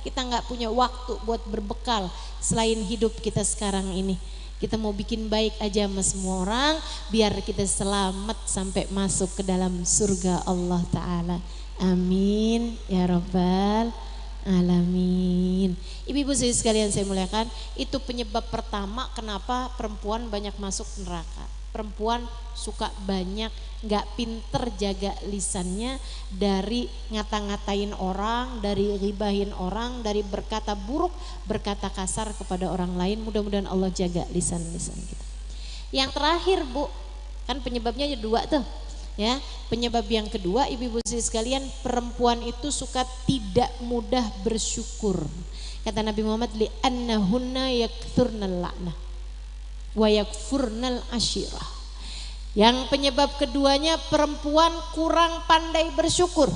Kita nggak punya waktu buat berbekal selain hidup kita sekarang ini. Kita mau bikin baik aja sama semua orang biar kita selamat sampai masuk ke dalam surga Allah Ta'ala. Amin ya Rabbal Alamin. Ibu-ibu sekalian saya muliakan, itu penyebab pertama kenapa perempuan banyak masuk neraka. Perempuan suka banyak gak pinter jaga lisannya dari ngata-ngatain orang, dari ribahin orang, dari berkata buruk, berkata kasar kepada orang lain. Mudah-mudahan Allah jaga lisan-lisan kita. Yang terakhir Bu, kan penyebabnya ada 2 tuh ya. Penyebab yang kedua, ibu-ibu sekalian, perempuan itu suka tidak mudah bersyukur. Kata Nabi Muhammad, li annahunna yakthurnal la'nah wa yakfurnal ashirah. Yang penyebab keduanya, perempuan kurang pandai bersyukur.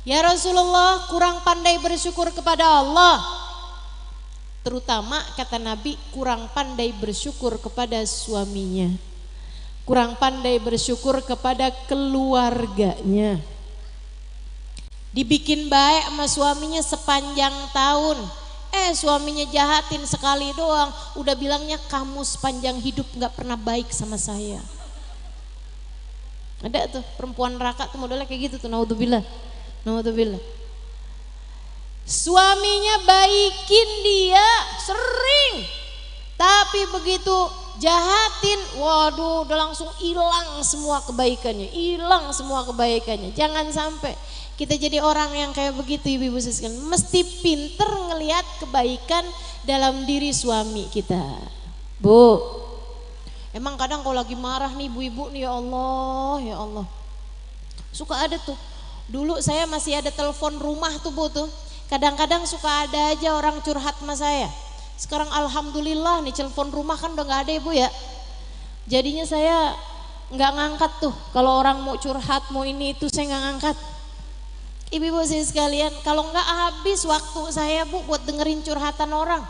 Ya Rasulullah, kurang pandai bersyukur kepada Allah. Terutama kata Nabi, kurang pandai bersyukur kepada suaminya, kurang pandai bersyukur kepada keluarganya. Dibikin baik sama suaminya sepanjang tahun, suaminya jahatin sekali doang, udah bilangnya kamu sepanjang hidup gak pernah baik sama saya. Ada tuh perempuan neraka tuh modelnya kayak gitu tuh, naudzubillah. Naudzubillah. Suaminya baikin dia sering, tapi begitu jahatin, waduh udah langsung hilang semua kebaikannya, hilang semua kebaikannya. Jangan sampai kita jadi orang yang kayak begitu ibu-ibu sekalian. Mesti pinter ngelihat kebaikan dalam diri suami kita. Bu, emang kadang kalau lagi marah nih ibu-ibu nih, ya Allah, suka ada tuh. Dulu saya masih ada telepon rumah tuh Bu tuh. Kadang-kadang suka ada aja orang curhat sama saya. Sekarang alhamdulillah nih telepon rumah kan udah gak ada ibu ya. Jadinya saya gak ngangkat tuh. Kalau orang mau curhat mau ini itu saya gak ngangkat. Ibu-ibu sekalian, kalau nggak habis waktu saya Bu buat dengerin curhatan orang.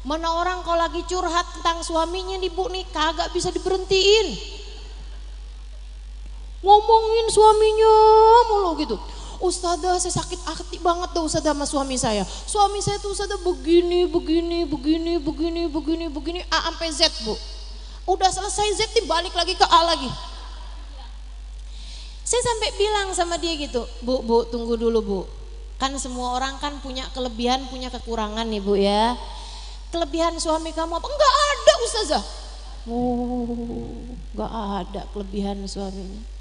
Mana orang kalau lagi curhat tentang suaminya nih Bu nih kagak bisa diberhentiin. Ngomongin suaminya mulu gitu. Ustazah saya sakit hati banget tuh Ustazah sama suami saya. Suami saya tuh Ustazah begini, A sampai Z Bu. Udah selesai Z dibalik lagi ke A lagi. Saya sampai bilang sama dia gitu, Bu, tunggu dulu Bu. Kan semua orang kan punya kelebihan, punya kekurangan nih Bu ya. Kelebihan suami kamu apa? Enggak ada Ustazah. Enggak ada kelebihan suaminya.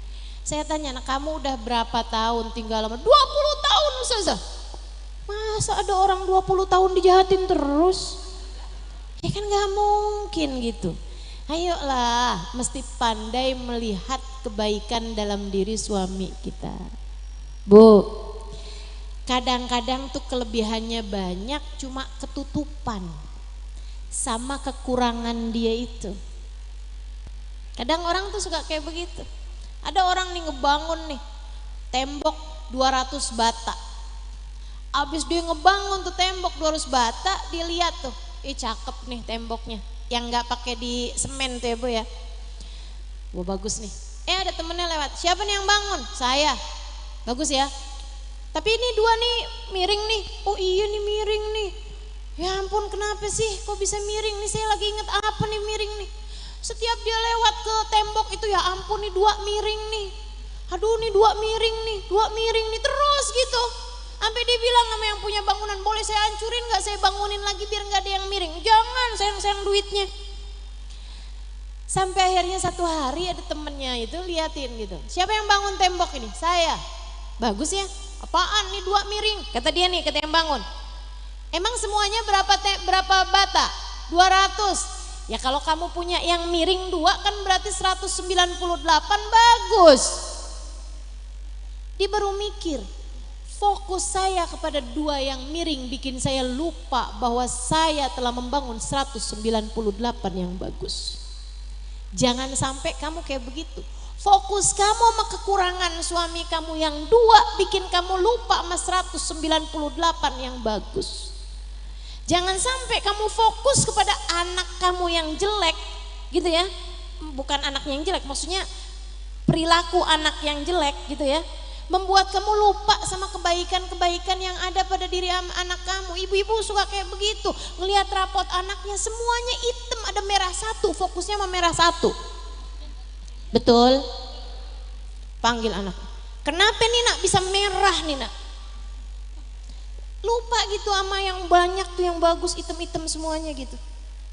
Saya tanya, nah kamu udah berapa tahun tinggal lama? 20 tahun Ustazah. Masa ada orang 20 tahun dijahatin terus? Ya kan gak mungkin gitu. Ayolah, mesti pandai melihat kebaikan dalam diri suami kita. Bu, kadang-kadang tuh kelebihannya banyak cuma ketutupan sama kekurangan dia itu. Kadang orang tuh suka kayak begitu. Ada orang nih ngebangun nih tembok 200 bata. Abis dia ngebangun tuh tembok 200 bata, dia lihat tuh, cakep nih temboknya. Yang nggak pakai di semen tuh ya Bu ya. Wah bagus nih. Ada temennya lewat. Siapa nih yang bangun? Saya. Bagus ya. Tapi ini 2 nih miring nih. Oh iya nih miring nih. Ya ampun kenapa sih? Kok bisa miring nih? Saya lagi inget apa nih miring nih? Setiap dia lewat ke tembok itu ya ampun nih 2 miring nih. Aduh nih 2 miring nih. 2 miring nih terus gitu. Sampai dia bilang sama yang punya bangunan, boleh saya hancurin gak, saya bangunin lagi biar gak ada yang miring. Jangan, sayang-sayang duitnya. Sampai akhirnya satu hari ada temennya itu liatin gitu. Siapa yang bangun tembok ini? Saya. Bagus ya, apaan nih 2 miring? Kata dia nih, kata yang bangun. Emang semuanya berapa bata? 200. Ya kalau kamu punya yang miring 2 kan berarti 198, bagus. Dia baru mikir. Fokus saya kepada 2 yang miring bikin saya lupa bahwa saya telah membangun 198 yang bagus. Jangan sampai kamu kayak begitu. Fokus kamu sama kekurangan suami kamu yang 2 bikin kamu lupa sama 198 yang bagus. Jangan sampai kamu fokus kepada anak kamu yang jelek gitu ya. Bukan anaknya yang jelek, maksudnya perilaku anak yang jelek gitu ya. Membuat kamu lupa sama kebaikan-kebaikan yang ada pada diri anak kamu. Ibu-ibu suka kayak begitu, ngelihat rapot anaknya semuanya hitam, ada merah 1, fokusnya sama merah 1. Betul? Panggil anak. Kenapa nih nak bisa merah nih nak? Lupa gitu sama yang banyak tuh yang bagus, hitam-hitam semuanya gitu.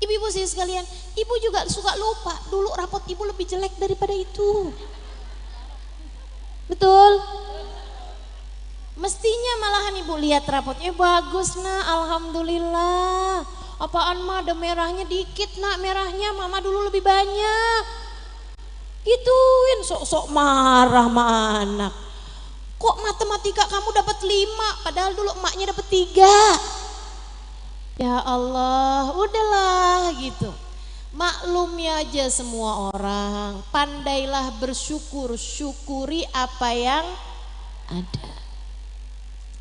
Ibu-ibu sih sekalian, ibu juga suka lupa dulu rapot ibu lebih jelek daripada itu. Betul? Mestinya malahan ibu lihat rapotnya bagus nak, alhamdulillah. Apaan mah ada merahnya dikit nak, merahnya mama dulu lebih banyak. Gituin, sok-sok marah sama anak. Kok matematika kamu dapat 5 padahal dulu emaknya dapat 3. Ya Allah, udahlah gitu. Maklumi aja semua orang, pandailah bersyukur, syukuri apa yang ada.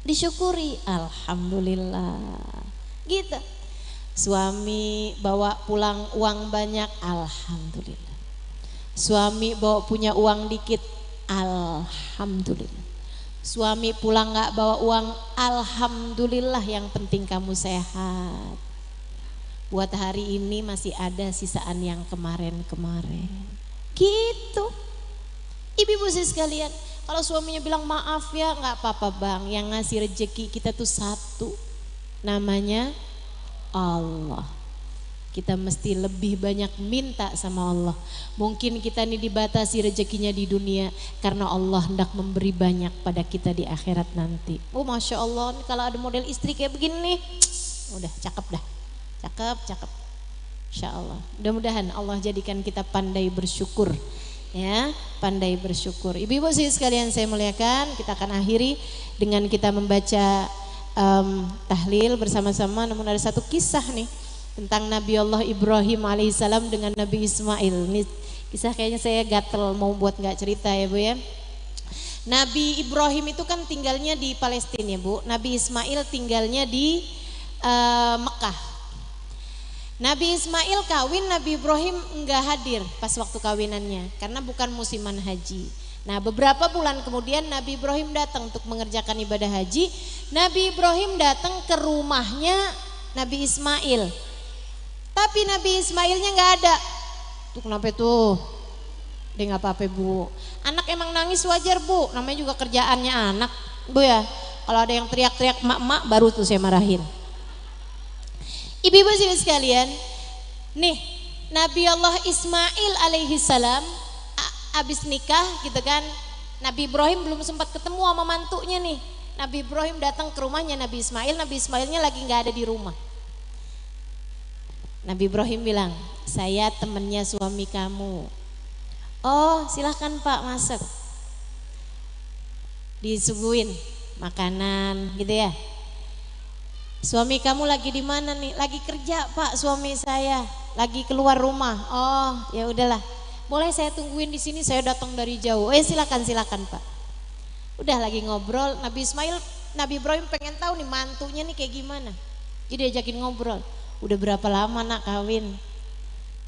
Disyukuri, alhamdulillah. Gitu. Suami bawa pulang uang banyak, alhamdulillah. Suami bawa punya uang dikit, alhamdulillah. Suami pulang gak bawa uang, alhamdulillah, yang penting kamu sehat. Buat hari ini masih ada sisaan yang kemarin-kemarin. Gitu. Ibu-ibu sekalian, kalau suaminya bilang maaf ya, gak apa-apa bang, yang ngasih rezeki kita tuh satu, namanya Allah. Kita mesti lebih banyak minta sama Allah. Mungkin kita ini dibatasi rezekinya di dunia karena Allah hendak memberi banyak pada kita di akhirat nanti. Oh Masya Allah, kalau ada model istri kayak begini nih, udah cakep dah, cakep. Insya Allah, mudah-mudahan Allah jadikan kita pandai bersyukur, ya, pandai bersyukur. Ibu-ibu sih sekalian saya muliakan, kita akan akhiri dengan kita membaca tahlil bersama-sama. Namun ada satu kisah nih tentang Nabi Allah Ibrahim alaihissalam dengan Nabi Ismail. Ini kisah kayaknya saya gatel mau buat nggak cerita ya Bu ya. Nabi Ibrahim itu kan tinggalnya di Palestina ya Bu. Nabi Ismail tinggalnya di Mekah. Nabi Ismail kawin, Nabi Ibrahim enggak hadir pas waktu kawinannya karena bukan musiman haji. Nah beberapa bulan kemudian Nabi Ibrahim datang untuk mengerjakan ibadah haji. Nabi Ibrahim datang ke rumahnya Nabi Ismail. Tapi Nabi Ismailnya nggak ada. Tuh kenapa tuh? Dia nggak apa-apa Bu. Anak emang nangis wajar Bu. Namanya juga kerjaannya anak Bu ya. Kalau ada yang teriak-teriak mak-mak baru tuh saya marahin. Ibu-ibu sekalian, nih Nabi Allah Ismail alaihi salam abis nikah gitu kan. Nabi Ibrahim belum sempat ketemu sama mantunya nih. Nabi Ibrahim datang ke rumahnya Nabi Ismail. Nabi Ismailnya lagi nggak ada di rumah. Nabi Ibrahim bilang, saya temennya suami kamu. Oh silahkan Pak masuk. Disuguhin makanan gitu ya. Suami kamu lagi di mana nih? Lagi kerja Pak, suami saya lagi keluar rumah. Oh ya udahlah, boleh saya tungguin di sini, saya datang dari jauh. Silakan Pak. Udah lagi ngobrol, Nabi Ibrahim pengen tahu nih mantunya nih kayak gimana. Jadi diajakin ngobrol. Udah berapa lama nak kawin?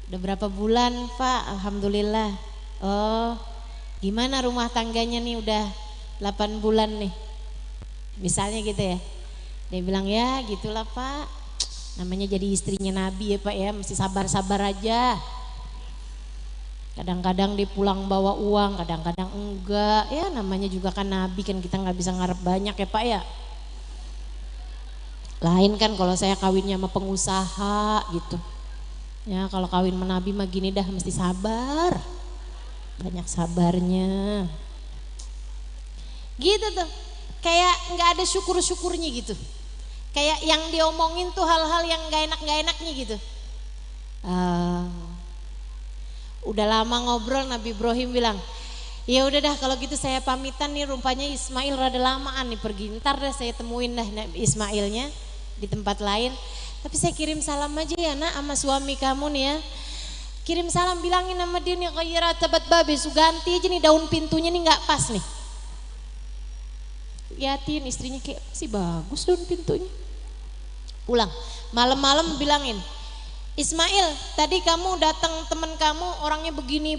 Udah berapa bulan Pak? Alhamdulillah. Oh gimana rumah tangganya nih? Udah 8 bulan nih misalnya gitu ya. Dia bilang ya gitulah Pak, namanya jadi istrinya Nabi ya Pak ya, mesti sabar-sabar aja. Kadang-kadang dia pulang bawa uang, kadang-kadang enggak. Ya namanya juga kan Nabi kan, kita nggak bisa ngarep banyak ya Pak ya. Lain kan kalau saya kawinnya sama pengusaha gitu. Ya kalau kawin sama Nabi mah gini dah, mesti sabar. Banyak sabarnya. Gitu tuh. Kayak nggak ada syukur-syukurnya gitu. Kayak yang diomongin tuh hal-hal yang nggak enaknya gitu. Udah lama ngobrol, Nabi Ibrahim bilang, ya udah dah kalau gitu saya pamitan nih, rupanya Ismail rada lamaan nih pergi. Ntar deh saya temuin dah Ismailnya di tempat lain. Tapi saya kirim salam aja ya nak sama suami kamu nih ya. Kirim salam, bilangin sama dia nih kayak tabat babe, ganti aja nih daun pintunya nih nggak pas nih. Liatin istrinya kayak sih bagus daun pintunya. Pulang malam-malam bilangin, Ismail tadi kamu datang temen kamu orangnya begini.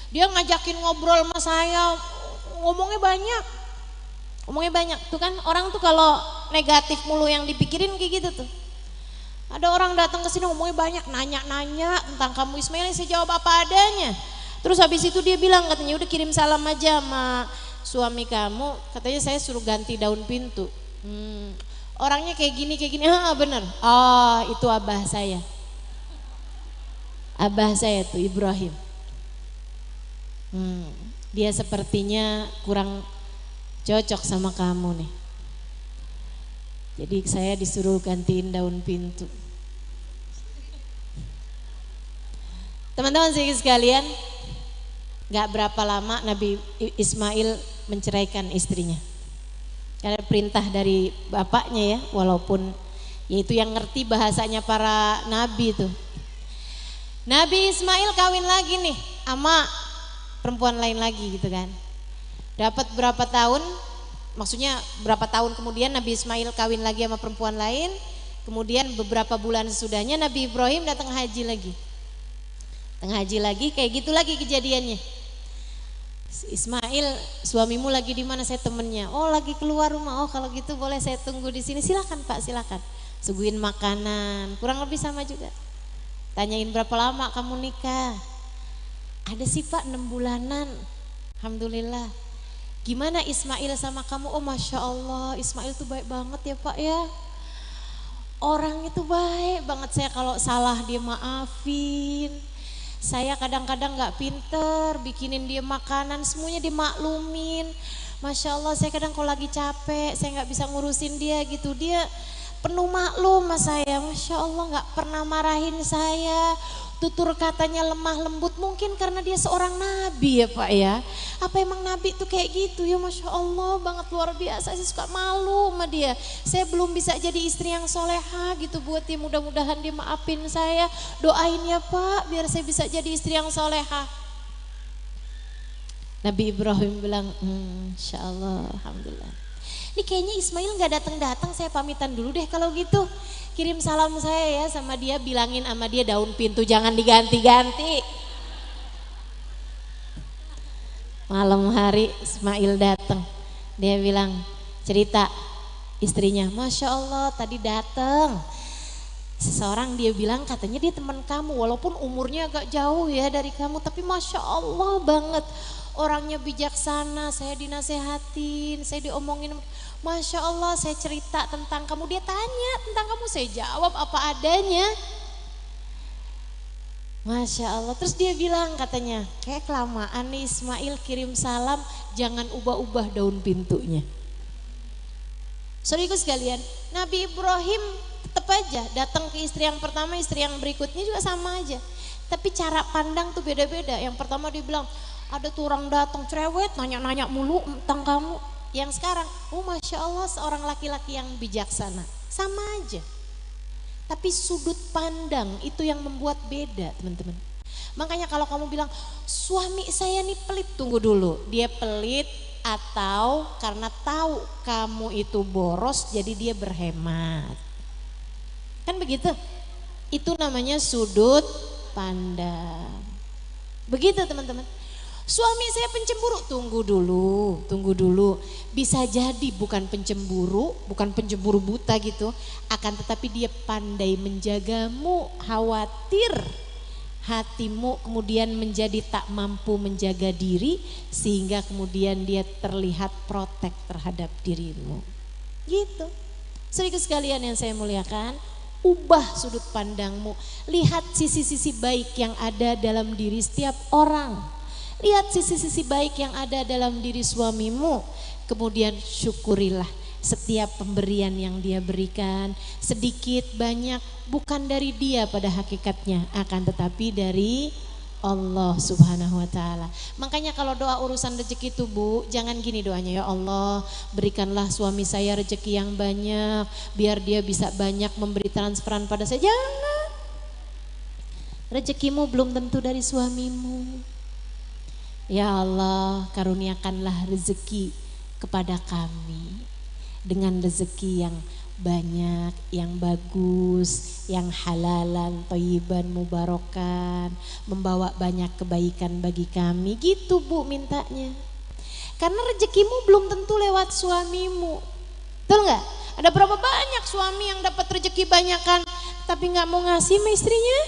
Dia ngajakin ngobrol sama saya, ngomongnya banyak tuh kan. Orang tuh kalau negatif mulu yang dipikirin kayak gitu tuh. Ada orang datang ke sini ngomongnya banyak, nanya tentang kamu Ismail, saya jawab apa adanya. Terus habis itu dia bilang katanya udah kirim salam aja sama suami kamu, katanya saya suruh ganti daun pintu. orangnya kayak gini, bener. Oh itu abah saya. Abah saya tuh Ibrahim. Dia sepertinya kurang cocok sama kamu nih. Jadi saya disuruh gantiin daun pintu. Teman-teman sekalian, gak berapa lama Nabi Ismail menceraikan istrinya. Karena perintah dari bapaknya ya, walaupun yaitu yang ngerti bahasanya para nabi tuh. Nabi Ismail kawin lagi nih sama perempuan lain lagi gitu kan. Dapat berapa tahun, maksudnya berapa tahun kemudian Nabi Ismail kawin lagi sama perempuan lain. Kemudian beberapa bulan sesudahnya Nabi Ibrahim datang haji lagi. Kayak gitu lagi kejadiannya. Ismail, suamimu lagi di mana? Saya temennya. Oh lagi keluar rumah. Oh kalau gitu boleh saya tunggu di sini. Silakan Pak, silakan. Suguhin makanan. Kurang lebih sama juga. Tanyain berapa lama kamu nikah? Ada sih Pak 6 bulanan. Alhamdulillah. Gimana Ismail sama kamu? Oh Masya Allah, Ismail tuh baik banget ya Pak ya. Orang itu baik banget, saya kalau salah dia maafin. Saya kadang-kadang gak pinter bikinin dia makanan, semuanya dimaklumin. Masya Allah, saya kadang kalau lagi capek, saya gak bisa ngurusin dia gitu, dia penuh maklum sama saya. Masya Allah, gak pernah marahin saya. Tutur katanya lemah lembut, mungkin karena dia seorang nabi ya Pak ya. Apa emang nabi tuh kayak gitu ya? Masya Allah banget, luar biasa. Saya suka malu sama dia. Saya belum bisa jadi istri yang soleha gitu buat dia, mudah-mudahan dia maafin saya. Doain ya Pak biar saya bisa jadi istri yang soleha. Nabi Ibrahim bilang insya Allah, alhamdulillah. Ini kayaknya Ismail gak datang-datang, saya pamitan dulu deh kalau gitu. Kirim salam saya ya sama dia, bilangin sama dia daun pintu jangan diganti-ganti. Malam hari Ismail datang, dia bilang, cerita istrinya, Masya Allah tadi datang seseorang, dia bilang katanya dia teman kamu, walaupun umurnya agak jauh ya dari kamu, tapi Masya Allah banget, orangnya bijaksana, saya dinasehatin, saya diomongin, Masya Allah, saya cerita tentang kamu, dia tanya tentang kamu, saya jawab apa adanya. Masya Allah, terus dia bilang katanya, kayak kelamaan nih Ismail kirim salam, jangan ubah-ubah daun pintunya. Saudaraku sekalian, Nabi Ibrahim tetap aja datang ke istri yang pertama, istri yang berikutnya juga sama aja. Tapi cara pandang tuh beda-beda. Yang pertama dia bilang, ada tuh orang datang cerewet, nanya-nanya mulu tentang kamu. Yang sekarang, oh Masya Allah seorang laki-laki yang bijaksana. Sama aja. Tapi sudut pandang itu yang membuat beda teman-teman. Makanya kalau kamu bilang, suami saya nih pelit, tunggu dulu. Dia pelit atau karena tahu kamu itu boros jadi dia berhemat. Kan begitu? Itu namanya sudut pandang. Begitu teman-teman. Suami saya pencemburu, tunggu dulu. Bisa jadi bukan pencemburu buta gitu, akan tetapi dia pandai menjagamu, khawatir hatimu kemudian menjadi tak mampu menjaga diri, sehingga kemudian dia terlihat protek terhadap dirimu. Gitu. Saudara sekalian yang saya muliakan, ubah sudut pandangmu, lihat sisi-sisi baik yang ada dalam diri setiap orang. Lihat sisi-sisi baik yang ada dalam diri suamimu, kemudian syukurilah setiap pemberian yang dia berikan, sedikit banyak bukan dari dia pada hakikatnya, akan tetapi dari Allah Subhanahu wa Ta'ala. Makanya kalau doa urusan rezeki itu Bu, jangan gini doanya, ya Allah berikanlah suami saya rezeki yang banyak biar dia bisa banyak memberi transferan pada saya. Jangan, rezekimu belum tentu dari suamimu. Ya Allah, karuniakanlah rezeki kepada kami dengan rezeki yang banyak, yang bagus, yang halalan, thayyiban, mubarakan, membawa banyak kebaikan bagi kami. Gitu Bu mintanya. Karena rezekimu belum tentu lewat suamimu. Betul nggak? Ada berapa banyak suami yang dapat rezeki banyakan tapi nggak mau ngasih sama istrinya?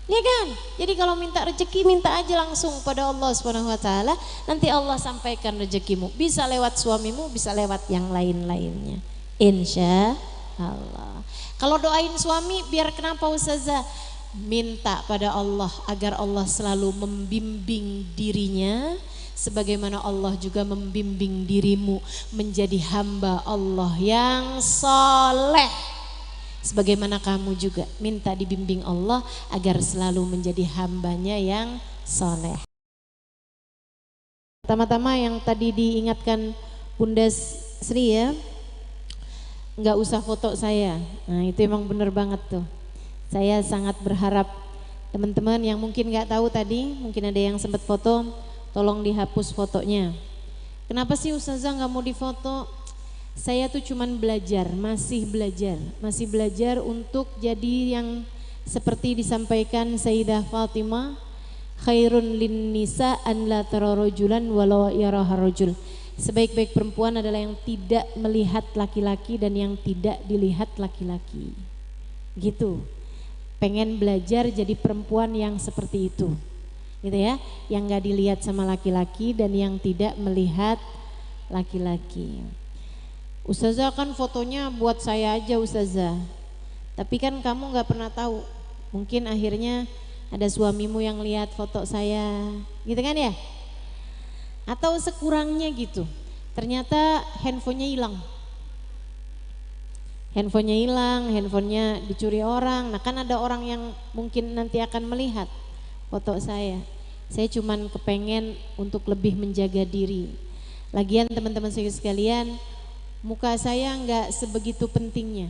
Ya kan? Jadi kalau minta rezeki, minta aja langsung pada Allah Subhanahu wa Ta'ala, nanti Allah sampaikan rezekimu. Bisa lewat suamimu, bisa lewat yang lain-lainnya. Insya Allah. Kalau doain suami biar kenapa Ustazah? Minta pada Allah agar Allah selalu membimbing dirinya sebagaimana Allah juga membimbing dirimu menjadi hamba Allah yang soleh. Sebagaimana kamu juga minta dibimbing Allah agar selalu menjadi hambanya yang soleh. Pertama-tama yang tadi diingatkan Bunda Sri ya, nggak usah foto saya. Nah itu emang bener banget tuh. Saya sangat berharap teman-teman yang mungkin nggak tahu tadi, mungkin ada yang sempat foto, tolong dihapus fotonya. Kenapa sih Ustazah nggak mau difoto? Saya tuh cuman belajar, masih belajar untuk jadi yang seperti disampaikan Sayyidah Fatimah, khairun lin nisa an la tara rajulan walau yaraha rajul. Sebaik-baik perempuan adalah yang tidak melihat laki-laki dan yang tidak dilihat laki-laki. Gitu. Pengen belajar jadi perempuan yang seperti itu. Gitu ya, yang gak dilihat sama laki-laki dan yang tidak melihat laki-laki. Ustazah kan fotonya buat saya aja Ustazah. Tapi kan kamu gak pernah tahu. Mungkin akhirnya ada suamimu yang lihat foto saya. Gitu kan ya? Atau sekurangnya gitu. Ternyata handphonenya hilang. Handphonenya dicuri orang. Nah kan ada orang yang mungkin nanti akan melihat foto saya. Saya cuman kepengen untuk lebih menjaga diri. Lagian teman-teman sekalian, muka saya nggak sebegitu pentingnya.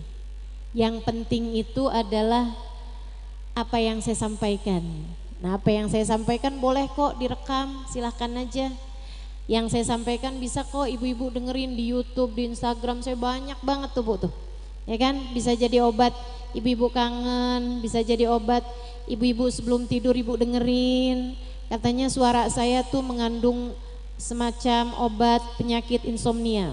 Yang penting itu adalah apa yang saya sampaikan. Nah apa yang saya sampaikan boleh kok direkam, silahkan aja. Yang saya sampaikan bisa kok ibu-ibu dengerin di YouTube, di Instagram saya banyak banget tuh Bu tuh. Ya kan, bisa jadi obat ibu-ibu kangen, bisa jadi obat ibu-ibu sebelum tidur ibu dengerin. Katanya suara saya tuh mengandung semacam obat penyakit insomnia.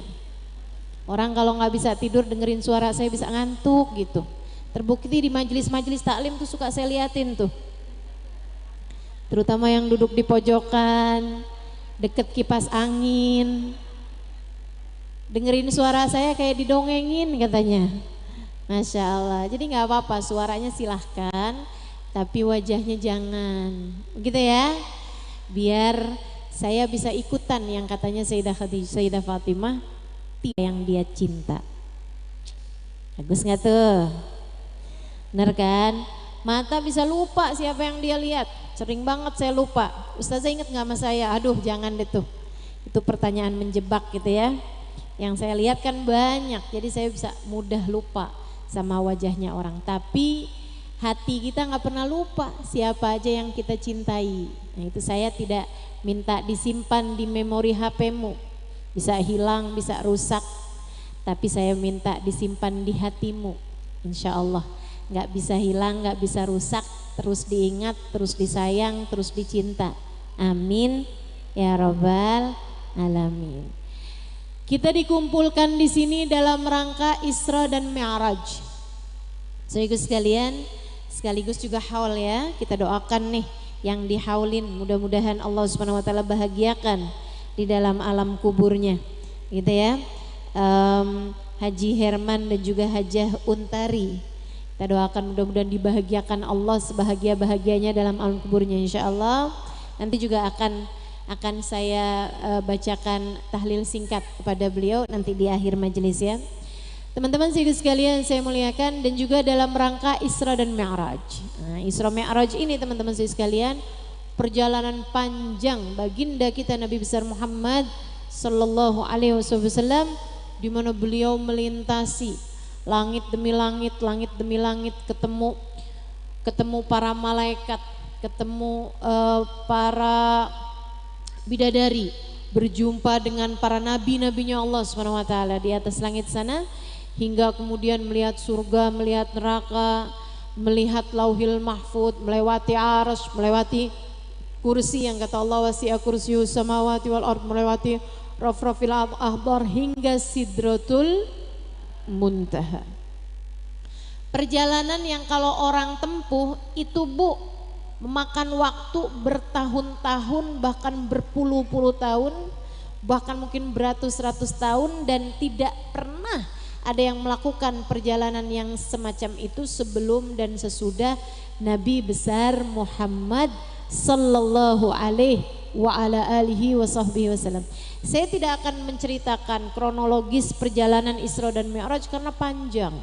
Orang kalau nggak bisa tidur dengerin suara saya bisa ngantuk gitu. Terbukti di majelis-majelis taklim tuh suka saya liatin tuh. Terutama yang duduk di pojokan, deket kipas angin. Dengerin suara saya kayak didongengin katanya. Masya Allah. Jadi nggak apa-apa suaranya silahkan, tapi wajahnya jangan. Begitu ya. Biar saya bisa ikutan yang katanya Sayyidah Fatimah, yang dia cinta. Bagus nggak tuh? Bener kan? Mata bisa lupa siapa yang dia lihat. Sering banget saya lupa. Ustazah inget nggak sama saya? Aduh jangan deh tuh. Itu pertanyaan menjebak gitu ya. Yang saya lihat kan banyak, jadi saya bisa mudah lupa sama wajahnya orang. Tapi hati kita nggak pernah lupa siapa aja yang kita cintai. Nah itu saya tidak minta disimpan di memori HP-mu. Bisa hilang, bisa rusak. Tapi saya minta disimpan di hatimu. Insya Allah nggak bisa hilang, nggak bisa rusak. Terus diingat, terus disayang, terus dicinta. Amin ya Rabbal Alamin. Kita dikumpulkan di sini dalam rangka Isra dan Mi'raj. Sekaligus sekalian, sekaligus juga haul ya. Kita doakan nih yang dihaulin, mudah-mudahan Allah Subhanahu wa taala bahagiakan di dalam alam kuburnya. Gitu ya. Haji Herman dan juga Hajah Untari. Kita doakan mudah-mudahan dibahagiakan Allah sebahagia-bahagianya dalam alam kuburnya insyaallah. Nanti juga akan saya bacakan tahlil singkat kepada beliau nanti di akhir majelis ya. Teman-teman sekalian saya muliakan, dan juga dalam rangka Isra dan Mi'raj. Nah, Isra Mi'raj ini teman-teman sekalian perjalanan panjang baginda kita Nabi besar Muhammad sallallahu alaihi wasallam, di mana beliau melintasi langit demi langit, langit demi langit, ketemu para malaikat, ketemu para bidadari, berjumpa dengan para nabi-nabinya Allah Subhanahu wa taala di atas langit sana, hingga kemudian melihat surga, melihat neraka, melihat lauhil mahfud, melewati arsy, melewati kursi yang kata Allah wasi'a kursiyyus samawati wal ard, melewati raf-rafil ahbar hingga sidratul muntaha. Perjalanan yang kalau orang tempuh itu Bu memakan waktu bertahun-tahun, bahkan berpuluh-puluh tahun, bahkan mungkin beratus-ratus tahun, dan tidak pernah ada yang melakukan perjalanan yang semacam itu sebelum dan sesudah Nabi besar Muhammad sallallahu alaihi wa ala alihi wa sahbihi wasallam. Saya tidak akan menceritakan kronologis perjalanan Isra dan Mi'raj karena panjang.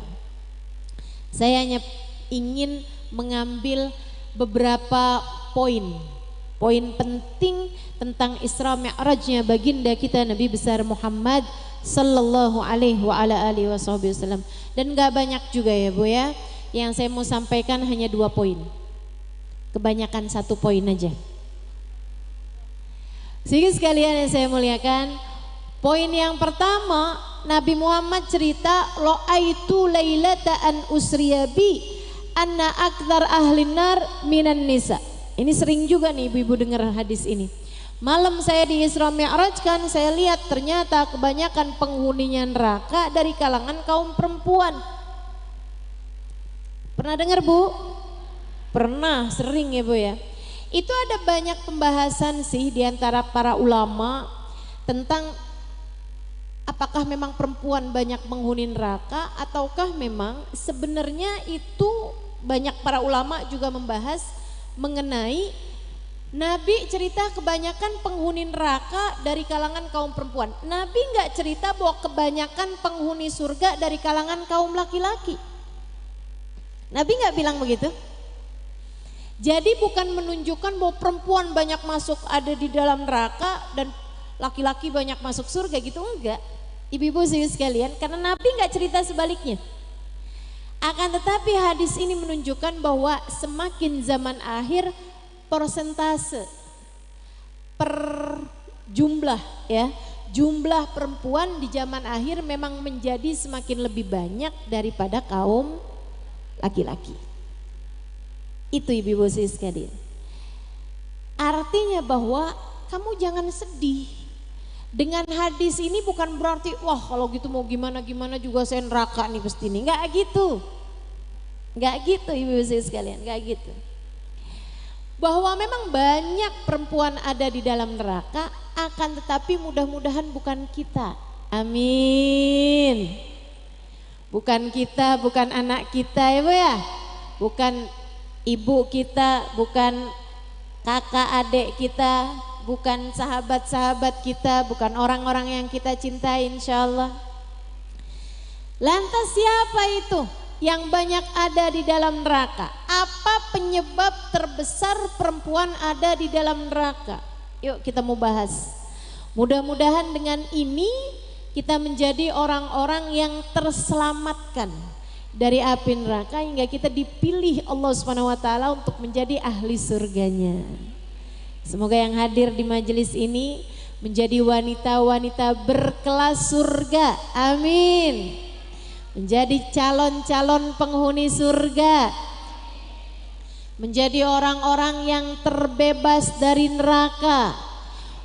Saya hanya ingin mengambil beberapa poin penting tentang Isra Mi'rajnya baginda kita Nabi besar Muhammad sallallahu alaihi wa ala alihi wasallam. Dan gak banyak juga ya Bu ya. Yang saya mau sampaikan hanya 2 poin. Kebanyakan 1 poin aja. Sehingga sekalian yang saya muliakan, poin yang pertama, Nabi Muhammad cerita lo'aitu lailata an usriyabi anna akthar ahlin nar minan nisa. Ini sering juga nih ibu-ibu dengar hadis ini. Malam saya di Isra Mi'raj kan, saya lihat ternyata kebanyakan penghuninya neraka dari kalangan kaum perempuan. Pernah dengar Bu? Pernah, sering ya Bu ya. Itu ada banyak pembahasan sih di antara para ulama tentang apakah memang perempuan banyak penghuni neraka ataukah memang sebenarnya itu banyak para ulama juga membahas mengenai Nabi cerita kebanyakan penghuni neraka dari kalangan kaum perempuan. Nabi nggak cerita bahwa kebanyakan penghuni surga dari kalangan kaum laki-laki. Nabi nggak bilang begitu. Jadi bukan menunjukkan bahwa perempuan banyak masuk ada di dalam neraka dan laki-laki banyak masuk surga gitu, enggak. Ibu-ibu sekalian, karena Nabi nggak cerita sebaliknya. Akan tetapi hadis ini menunjukkan bahwa semakin zaman akhir persentase per jumlah ya, jumlah perempuan di zaman akhir memang menjadi semakin lebih banyak daripada kaum laki-laki. Itu ibu-ibu sekalian. Artinya bahwa kamu jangan sedih. Dengan hadis ini bukan berarti wah kalau gitu mau gimana-gimana juga saya neraka nih pasti ini. Enggak gitu. Enggak gitu ibu-ibu sekalian, enggak gitu. Bahwa memang banyak perempuan ada di dalam neraka, akan tetapi mudah-mudahan bukan kita. Amin. Bukan kita, bukan anak kita ya Bu ya. Bukan ibu kita, bukan kakak adik kita, bukan sahabat-sahabat kita, bukan orang-orang yang kita cintai insyaallah. Lantas siapa itu yang banyak ada di dalam neraka? Apa penyebab terbesar perempuan ada di dalam neraka? Yuk kita mau bahas. Mudah-mudahan dengan ini kita menjadi orang-orang yang terselamatkan dari api neraka hingga kita dipilih Allah Subhanahu wa taala untuk menjadi ahli surganya. Semoga yang hadir di majelis ini menjadi wanita-wanita berkelas surga. Amin. Menjadi calon-calon penghuni surga. Menjadi orang-orang yang terbebas dari neraka.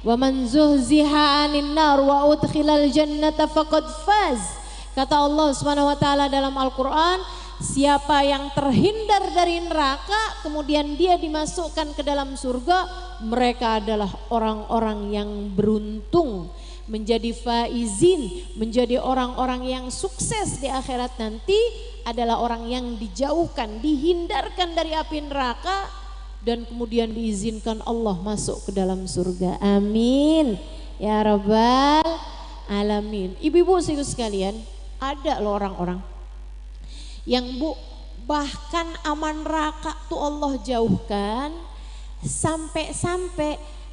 Wa man zuhziha 'anil nar wa udkhilal jannata faqad faz. Kata Allah Subhanahu wa taala dalam Al-Qur'an, siapa yang terhindar dari neraka kemudian dia dimasukkan ke dalam surga, mereka adalah orang-orang yang beruntung, menjadi faizin, menjadi orang-orang yang sukses di akhirat nanti, adalah orang yang dijauhkan, dihindarkan dari api neraka dan kemudian diizinkan Allah masuk ke dalam surga. Amin ya rabbal alamin. Ibu-ibu sekalian, ada loh orang-orang yang Bu bahkan aman neraka tuh Allah jauhkan, sampai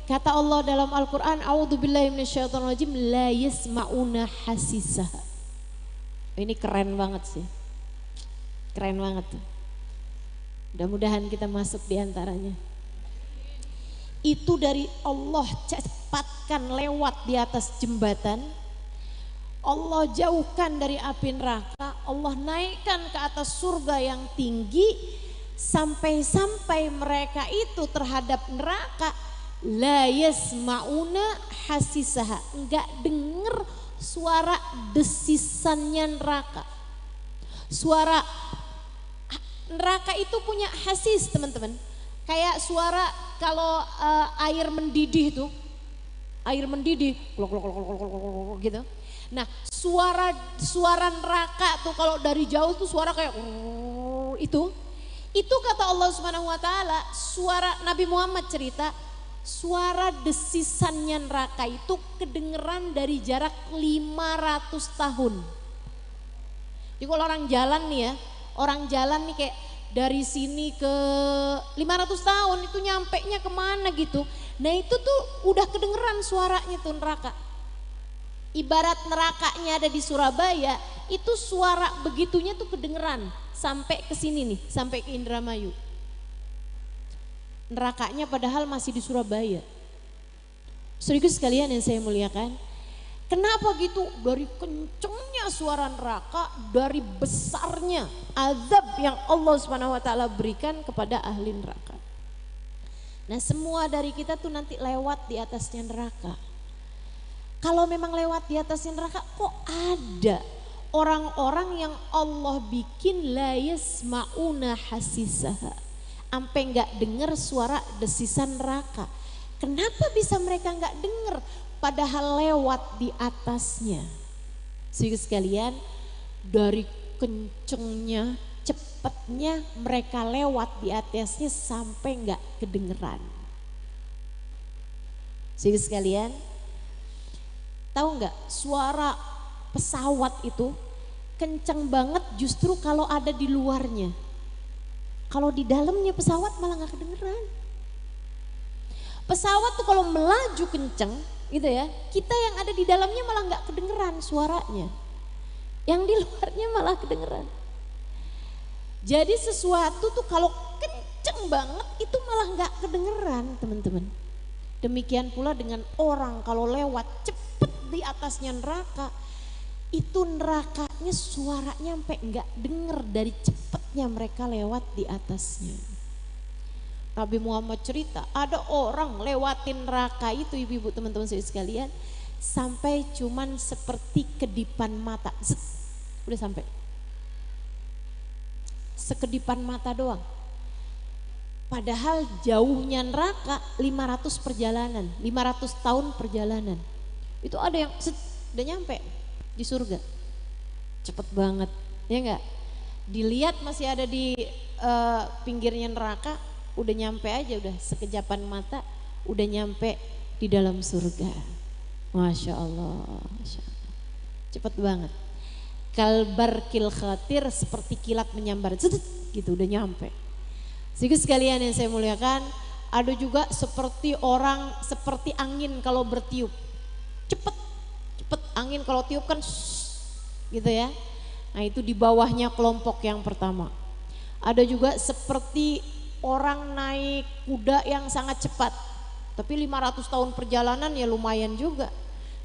kata Allah dalam Al-Quran, a'udzubillahi minasyaitonirrajim, la yasma'una hasisah. Ini keren banget sih, keren banget tuh. Mudah-mudahan kita masuk di antaranya. Itu dari Allah cepatkan lewat di atas jembatan, Allah jauhkan dari api neraka, Allah naikkan ke atas surga yang tinggi, sampai mereka itu terhadap neraka la yasma'una hasisaha, enggak denger suara desisannya neraka. Suara neraka itu punya hasis teman-teman, kayak suara kalau air mendidih tuh, air mendidih gitu. Nah, suara neraka tuh kalau dari jauh tuh suara kayak itu kata Allah Subhanahu wa taala, suara Nabi Muhammad cerita, suara desisannya neraka itu kedengeran dari jarak 500 tahun. Jadi kalau orang jalan nih ya, orang jalan nih kayak dari sini ke 500 tahun itu nyampenya kemana gitu. Nah itu tuh udah kedengeran suaranya tuh neraka. Ibarat nerakanya ada di Surabaya, itu suara begitunya tuh kedengeran sampai ke sini nih, sampai ke Indramayu. Nerakanya padahal masih di Surabaya. Saudaraku sekalian yang saya muliakan, kenapa gitu? Dari kencengnya suara neraka, dari besarnya azab yang Allah Subhanahu wa taala berikan kepada ahli neraka. Nah, semua dari kita tuh nanti lewat di atasnya neraka. Kalau memang lewat di atasnya neraka, kok ada orang-orang yang Allah bikin la yasma'una hasisaha, sampai nggak dengar suara desisan neraka. Kenapa bisa mereka nggak dengar padahal lewat di atasnya? Saudara sekalian, dari kencengnya, cepatnya mereka lewat di atasnya sampai nggak kedengeran. Saudara sekalian, tahu nggak suara pesawat itu kenceng banget justru kalau ada di luarnya. Kalau di dalamnya pesawat malah nggak kedengeran. Pesawat tuh kalau melaju kenceng gitu ya, kita yang ada di dalamnya malah nggak kedengeran suaranya. Yang di luarnya malah kedengeran. Jadi sesuatu tuh kalau kenceng banget itu malah nggak kedengeran, teman-teman. Demikian pula dengan orang kalau lewat cepet di atasnya neraka, itu nerakanya suaranya sampai nggak denger dari cepetnya mereka lewat di atasnya. Nabi Muhammad cerita ada orang lewatin neraka itu, ibu-ibu teman-teman sekalian, sampai cuman seperti kedipan mata, udah sampai sekedipan mata doang. Padahal jauhnya neraka 500 perjalanan, 500 tahun perjalanan. Itu ada yang udah nyampe di surga. Cepet banget, ya enggak? Dilihat masih ada di pinggirnya neraka, udah nyampe aja, udah sekejapan mata, udah nyampe di dalam surga. Masya Allah, Masya Allah. Cepet banget. Kalbarkil khatir, seperti kilat menyambar, gitu udah nyampe. Sedikit sekalian yang saya muliakan, ada juga seperti orang, seperti angin kalau bertiup. Cepet angin kalau tiup kan gitu ya. Nah itu di bawahnya kelompok yang pertama. Ada juga seperti orang naik kuda yang sangat cepat. Tapi 500 tahun perjalanan ya lumayan juga.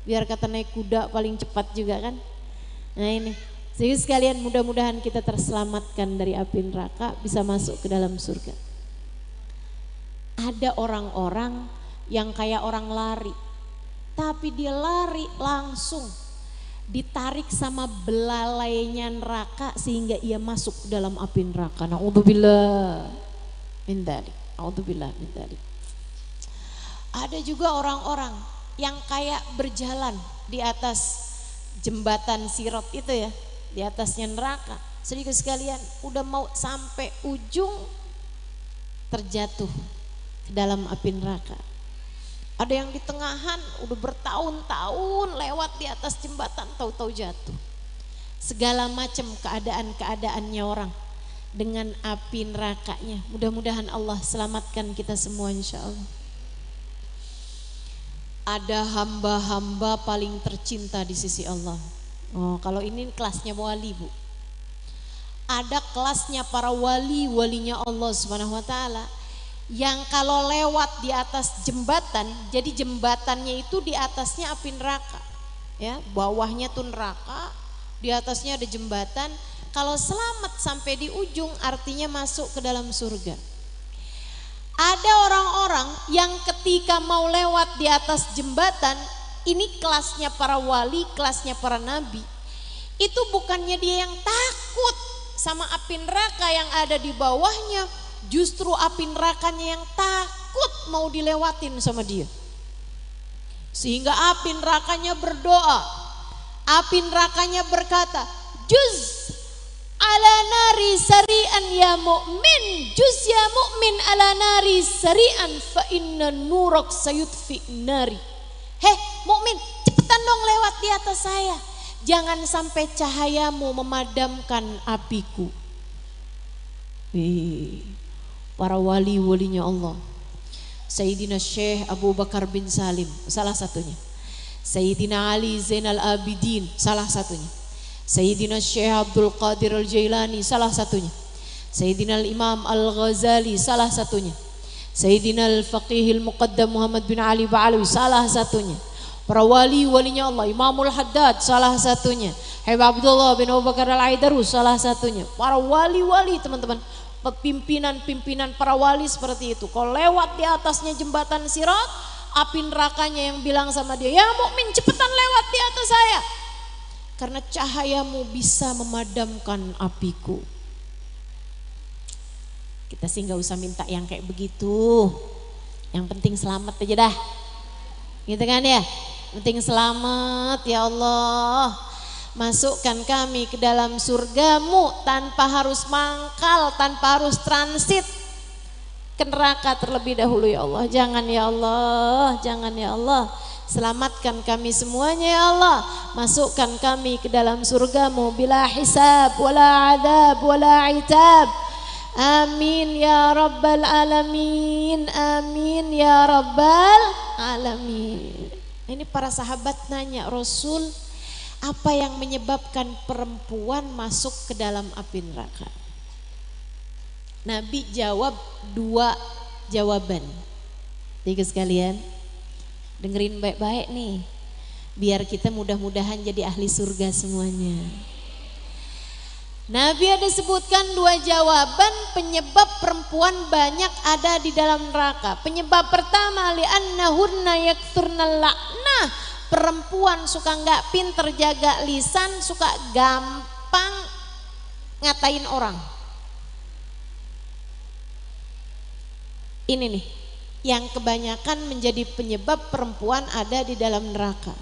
Biar kata naik kuda paling cepat juga kan. Nah ini, jadi sekalian mudah-mudahan kita terselamatkan dari api neraka, bisa masuk ke dalam surga. Ada orang-orang yang kayak orang lari, tapi dia lari langsung ditarik sama belalainya neraka sehingga ia masuk ke dalam api neraka. Na'udzubillah min dzalik. Na'udzubillah min dzalik. Ada juga orang-orang yang kayak berjalan di atas jembatan Sirat itu ya, di atasnya neraka. Sedikit sekalian udah mau sampai ujung terjatuh ke dalam api neraka. Ada yang di tengahan udah bertahun-tahun lewat di atas jembatan, tahu-tahu jatuh. Segala macam keadaan-keadaannya orang dengan api nerakanya. Mudah-mudahan Allah selamatkan kita semua insya Allah. Ada hamba-hamba paling tercinta di sisi Allah. Oh, kalau ini kelasnya wali, Bu. Ada kelasnya para wali, walinya Allah Subhanahu wa taala, yang kalau lewat di atas jembatan, jadi jembatannya itu di atasnya api neraka. Ya, bawahnya tuh neraka, di atasnya ada jembatan. Kalau selamat sampai di ujung artinya masuk ke dalam surga. Ada orang-orang yang ketika mau lewat di atas jembatan, ini kelasnya para wali, kelasnya para nabi. Itu bukannya dia yang takut sama api neraka yang ada di bawahnya, justru api nerakanya yang takut mau dilewatin sama dia. Sehingga api nerakanya berdoa, Api nerakanya berkata, juz ala nari sari'an ya mu'min, juz ya mu'min ala nari sari'an fa inna nurak sayutfi nari. Heh mukmin, cepetan dong lewat di atas saya, jangan sampai cahayamu memadamkan apiku. Para wali-walinya Allah, Sayyidina Syekh Abu Bakar bin Salim salah satunya, Sayyidina Ali Zainal Abidin salah satunya, Sayyidina Syekh Abdul Qadir Al-Jailani salah satunya, Sayyidina Imam Al-Ghazali salah satunya, Sayyidina Al-Faqih Al-Muqaddam Muhammad bin Ali Ba'alawi salah satunya, para wali-walinya Allah, Imamul Haddad salah satunya, Habib Abdullah bin Abu Bakar Al-Aidarus salah satunya. Para wali-wali teman-teman, pimpinan-pimpinan para wali seperti itu. Kalau lewat di atasnya jembatan Sirat, api nerakanya yang bilang sama dia, ya mukmin cepetan lewat di atas saya, karena cahayamu bisa memadamkan apiku. Kita sih gak usah minta yang kayak begitu, yang penting selamat aja dah, gitu kan ya. Penting selamat ya Allah. Masukkan kami ke dalam surgamu tanpa harus mangkal, tanpa harus transit ke neraka terlebih dahulu ya Allah. Jangan ya Allah, jangan ya Allah. Selamatkan kami semuanya ya Allah. Masukkan kami ke dalam surgamu bila hisab, wala adab, wala itab. Amin ya rabbal alamin, amin ya rabbal alamin. Ini para sahabat nanya, Rasul, apa yang menyebabkan perempuan masuk ke dalam api neraka? Nabi jawab 2 jawaban. Tiga sekalian, dengerin baik-baik nih, biar kita mudah-mudahan jadi ahli surga semuanya. Nabi ada sebutkan 2 jawaban penyebab perempuan banyak ada di dalam neraka. Penyebab pertama, li'annahunna yakthurnal la'nah. Perempuan suka nggak pinter jaga lisan, suka gampang ngatain orang. Ini nih yang kebanyakan menjadi penyebab perempuan ada di dalam neraka.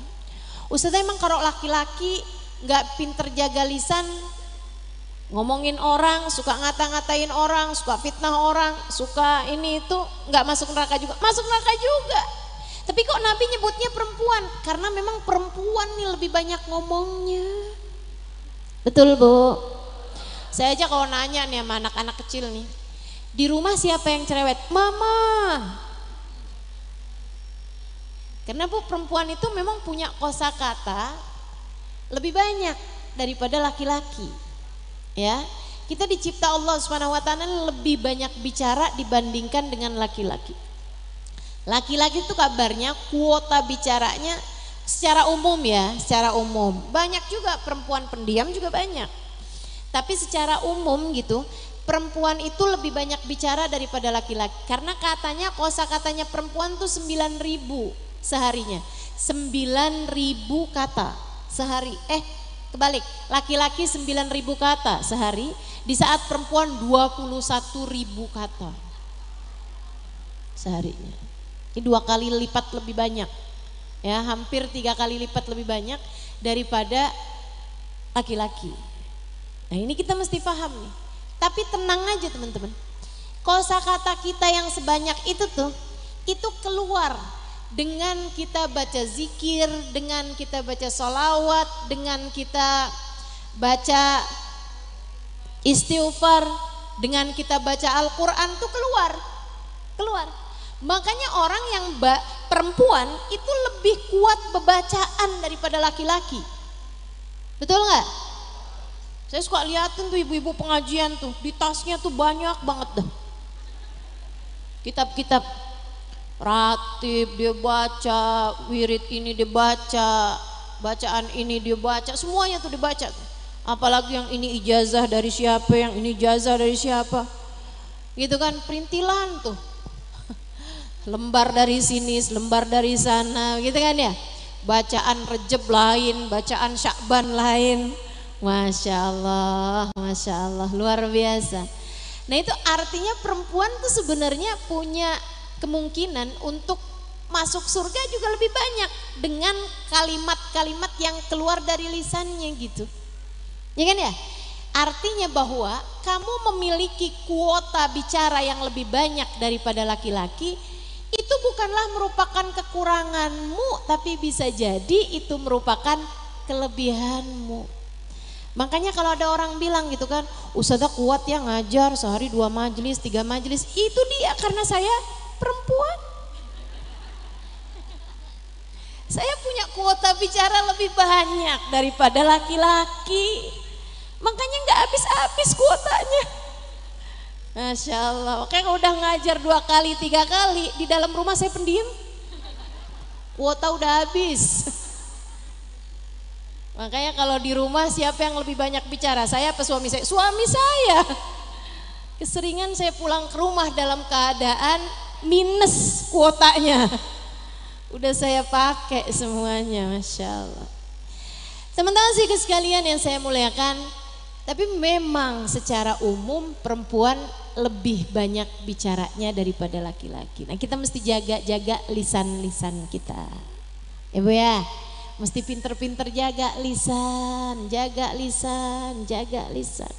Ustazah, emang kalau laki-laki nggak pinter jaga lisan, ngomongin orang, suka ngata-ngatain orang, suka fitnah orang, suka ini itu, nggak masuk neraka juga? Masuk neraka juga. Tapi kok Nabi nyebutnya perempuan? Karena memang perempuan nih lebih banyak ngomongnya. Betul Bu? Saya aja kalau nanya nih sama anak-anak kecil nih, di rumah siapa yang cerewet? Mama. Karena Bu, perempuan itu memang punya kosakata lebih banyak daripada laki-laki. Ya, kita dicipta Allah Subhanahu wa taala lebih banyak bicara dibandingkan dengan laki-laki. Laki-laki itu kabarnya kuota bicaranya secara umum ya, secara umum. Banyak juga perempuan pendiam juga banyak. Tapi secara umum gitu, perempuan itu lebih banyak bicara daripada laki-laki. Karena katanya kosakatanya perempuan tuh 9.000 seharinya. 9.000 kata sehari. Kebalik, laki-laki 9.000 kata sehari, di saat perempuan 21.000 kata seharinya. Ini 2 kali lipat lebih banyak, ya, hampir 3 kali lipat lebih banyak daripada laki-laki. Nah ini kita mesti paham nih. Tapi tenang aja teman-teman, kosakata kita yang sebanyak itu tuh, itu keluar dengan kita baca zikir, dengan kita baca sholawat, dengan kita baca istighfar, dengan kita baca Al-Quran tuh keluar. Makanya orang yang perempuan itu lebih kuat bebacaan daripada laki-laki. Betul nggak? Saya suka liatin tuh ibu-ibu pengajian tuh, di tasnya tuh banyak banget dah kitab-kitab ratib, dia baca, wirid ini dia baca, bacaan ini dia baca, semuanya tuh dibaca. Apalagi yang ini ijazah dari siapa, yang ini ijazah dari siapa, gitu kan, perintilan tuh. Lembar dari sini, lembar dari sana, gitu kan ya. Bacaan Rejab lain, bacaan Syakban lain. Masya Allah, luar biasa. Nah itu artinya perempuan tuh sebenarnya punya kemungkinan untuk masuk surga juga lebih banyak dengan kalimat-kalimat yang keluar dari lisannya gitu. Ya kan ya? Artinya bahwa kamu memiliki kuota bicara yang lebih banyak daripada laki-laki, itu bukanlah merupakan kekuranganmu, tapi bisa jadi itu merupakan kelebihanmu. Makanya kalau ada orang bilang gitu kan, Ustazah kuat ya ngajar sehari 2 majelis, 3 majelis, itu dia karena saya perempuan. Saya punya kuota bicara lebih banyak daripada laki-laki. Makanya nggak habis-habis kuotanya. Masya Allah. Makanya udah ngajar 2 kali, 3 kali, di dalam rumah saya pendiam. Kuota udah habis. Makanya kalau di rumah siapa yang lebih banyak bicara? Saya apa suami saya? Suami saya. Keseringan saya pulang ke rumah dalam keadaan minus kuotanya. Udah saya pakai semuanya, Masya Allah. Teman-teman sih sekalian yang saya muliakan, tapi memang secara umum perempuan lebih banyak bicaranya daripada laki-laki. Nah kita mesti jaga lisan-lisan kita. Ya Bu ya, mesti pinter-pinter jaga lisan, jaga lisan, jaga lisan.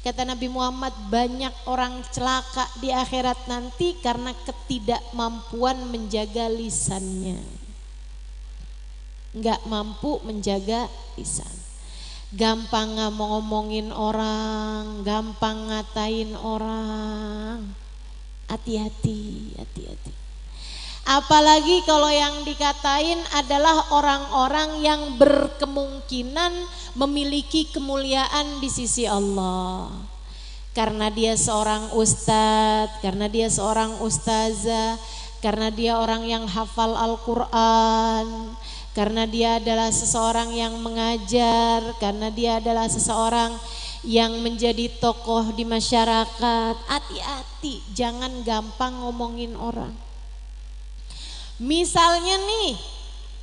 Kata Nabi Muhammad, banyak orang celaka di akhirat nanti karena ketidakmampuan menjaga lisannya. Nggak mampu menjaga lisan. Gampang ngomongin orang, gampang ngatain orang. Hati-hati, hati-hati. Apalagi kalau yang dikatain adalah orang-orang yang berkemungkinan memiliki kemuliaan di sisi Allah. Karena dia seorang ustadz, karena dia seorang ustazah, karena dia orang yang hafal Al-Quran, karena dia adalah seseorang yang mengajar, karena dia adalah seseorang yang menjadi tokoh di masyarakat. Hati-hati, jangan gampang ngomongin orang. Misalnya nih,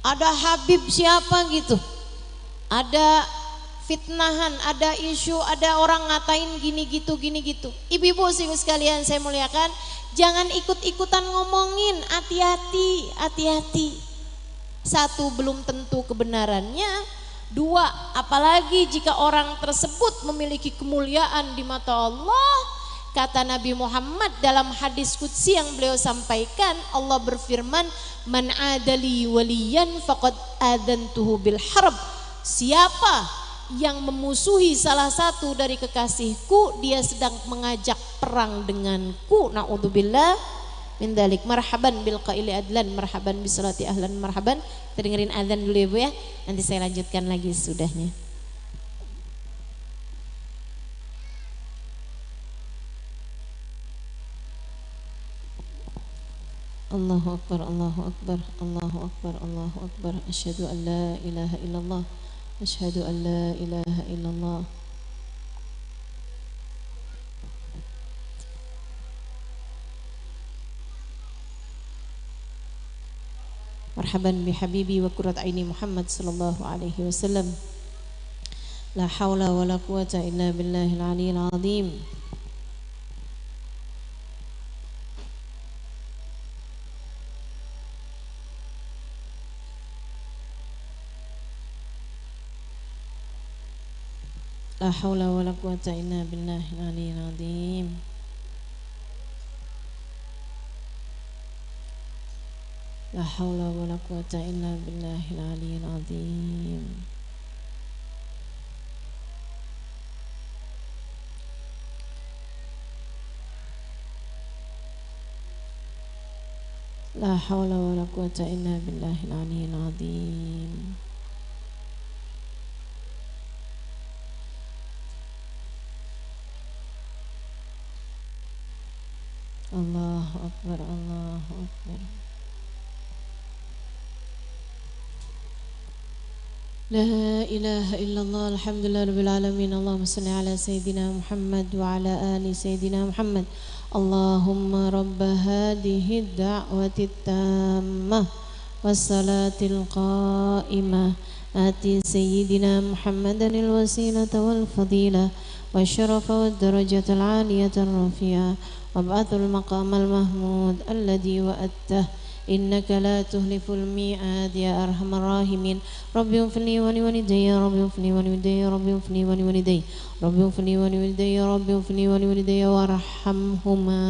ada Habib siapa gitu, ada fitnahan, ada isu, ada orang ngatain gini gitu. Ibu-ibu sekalian saya muliakan, jangan ikut-ikutan ngomongin, hati-hati, hati-hati. 1, belum tentu kebenarannya. 2, apalagi jika orang tersebut memiliki kemuliaan di mata Allah. Kata Nabi Muhammad dalam hadis qudsi yang beliau sampaikan, Allah berfirman, man adali waliyan faqad adantuhu bil harb. Siapa yang memusuhi salah satu dari kekasihku, dia sedang mengajak perang denganku. Na'udzubillah min dalik. Marhaban bil qaili adlan, marhaban bisolati ahlan, marhaban. Kita dengerin adzan dulu ya Bu ya, nanti saya lanjutkan lagi sudahnya. Allahu akbar, Allahu akbar, Allahu akbar, Allahu akbar. Asyhadu an la ilaha illallah, asyhadu an la ilaha illallah. Marhaban bi habibi wa qurrat aini Muhammad sallallahu alaihi wasallam. La haula wa la quwata illa billahil aliyyil azim. La haula wa la quwata illa billahil aliyyil azim. La haula wa la quwata illa billahil aliyyil azim. La haula wa la quwata illa billahil aliyyil azim. Allahu akbar, Allahu akbar. La ilaha illallah, alhamdulillah rabbil alamin. Allahumma salli ala sayyidina Muhammad wa ala ali sayyidina Muhammad. Allahumma rabba hadhihi ad-da'wati at-tammah was-salatil qa'imah ati sayyidina Muhammadan al-wasilata wal fadilah wa syarafa wad darajata al-aliyata ar-rafi'ah wa ba'athul maqamal mahmud alladhi wa'attah إنك لا تخلف الميعاد يا أرحم الراحمين رب اغفر لي ولوالدي رب اغفر لي ولوالدي رب اغفر لي ولوالدي رب اغفر لي ولوالدي رب اغفر لي ولوالدي وارحمهما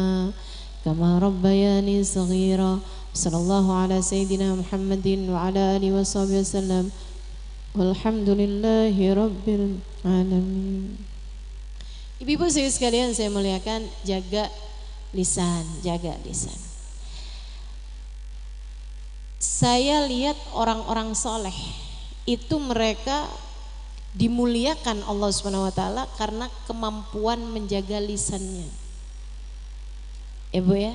كما ربياني صغيرا صلى الله على سيدنا محمد وعلى آله وصحبه وسلم والحمد لله رب العالمين. Ibu-ibu sekalian saya muliakan, jaga lisan, jaga lisan. Saya lihat orang-orang soleh itu mereka dimuliakan Allah Subhanahu Wa Taala karena kemampuan menjaga lisannya. Ya Bu ya,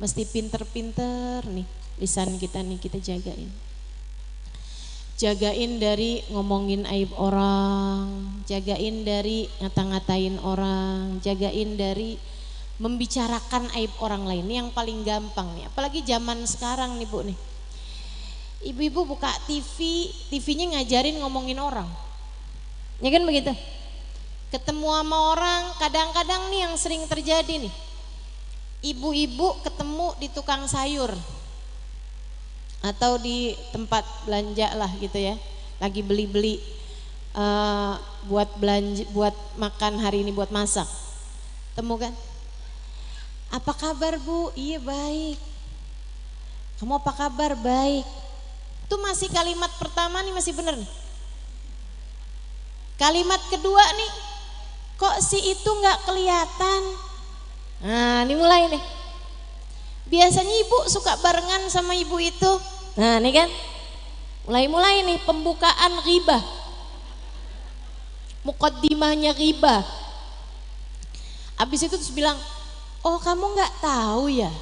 mesti pinter-pinter nih lisan kita nih, kita jagain. Jagain dari ngomongin aib orang, jagain dari ngata-ngatain orang, jagain dari membicarakan aib orang lain. Ini yang paling gampang nih, apalagi zaman sekarang nih Bu nih. Ibu-ibu buka TV, TV-nya ngajarin ngomongin orang. Ya kan begitu? Ketemu sama orang, kadang-kadang nih yang sering terjadi nih. Ibu-ibu ketemu di tukang sayur atau di tempat belanja lah gitu ya. Lagi beli-beli buat belanja, buat makan hari ini, buat masak. Temu kan? Apa kabar Bu? Iya baik. Kamu apa kabar? Baik. Itu masih kalimat pertama nih masih bener nih. Kalimat kedua nih, kok si itu nggak kelihatan? Nah ini mulai nih. Biasanya ibu suka barengan sama ibu itu. Nah ini kan, mulai nih pembukaan ghibah, muqaddimahnya ghibah. Abis itu terus bilang, oh kamu nggak tahu ya?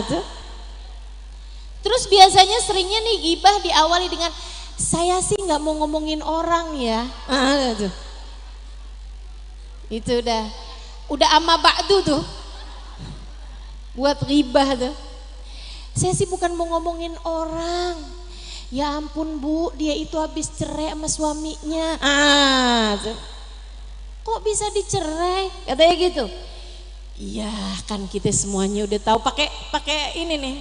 Tuh. Terus biasanya seringnya nih ghibah diawali dengan saya sih nggak mau ngomongin orang ya. Tuh. Itu udah amma ba'du tuh. Buat ghibah tuh. Saya sih bukan mau ngomongin orang. Ya ampun Bu, dia itu habis cerai sama suaminya. Tuh. Kok bisa dicerai? Katanya gitu. Iya kan kita semuanya udah tahu, pakai ini nih.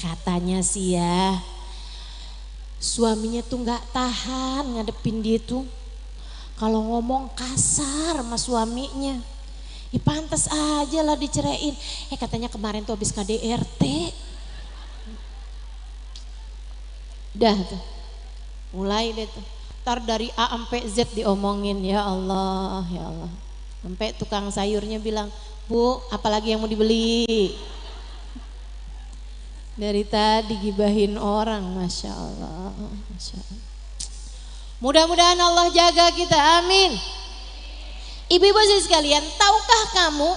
Katanya sih ya, suaminya tuh nggak tahan ngadepin dia tuh. Kalau ngomong kasar sama suaminya, ya pantas aja lah diceraiin. Katanya kemarin tuh habis KDRT. Dah tuh, mulai deh tuh. Ntar dari A sampai Z diomongin, ya Allah, ya Allah. Sampai tukang sayurnya bilang, Bu, apalagi yang mau dibeli? Dari tadi gibahin orang, Masya Allah, Masya Allah. Mudah-mudahan Allah jaga kita, amin. Ibu-ibu sekalian, tahukah kamu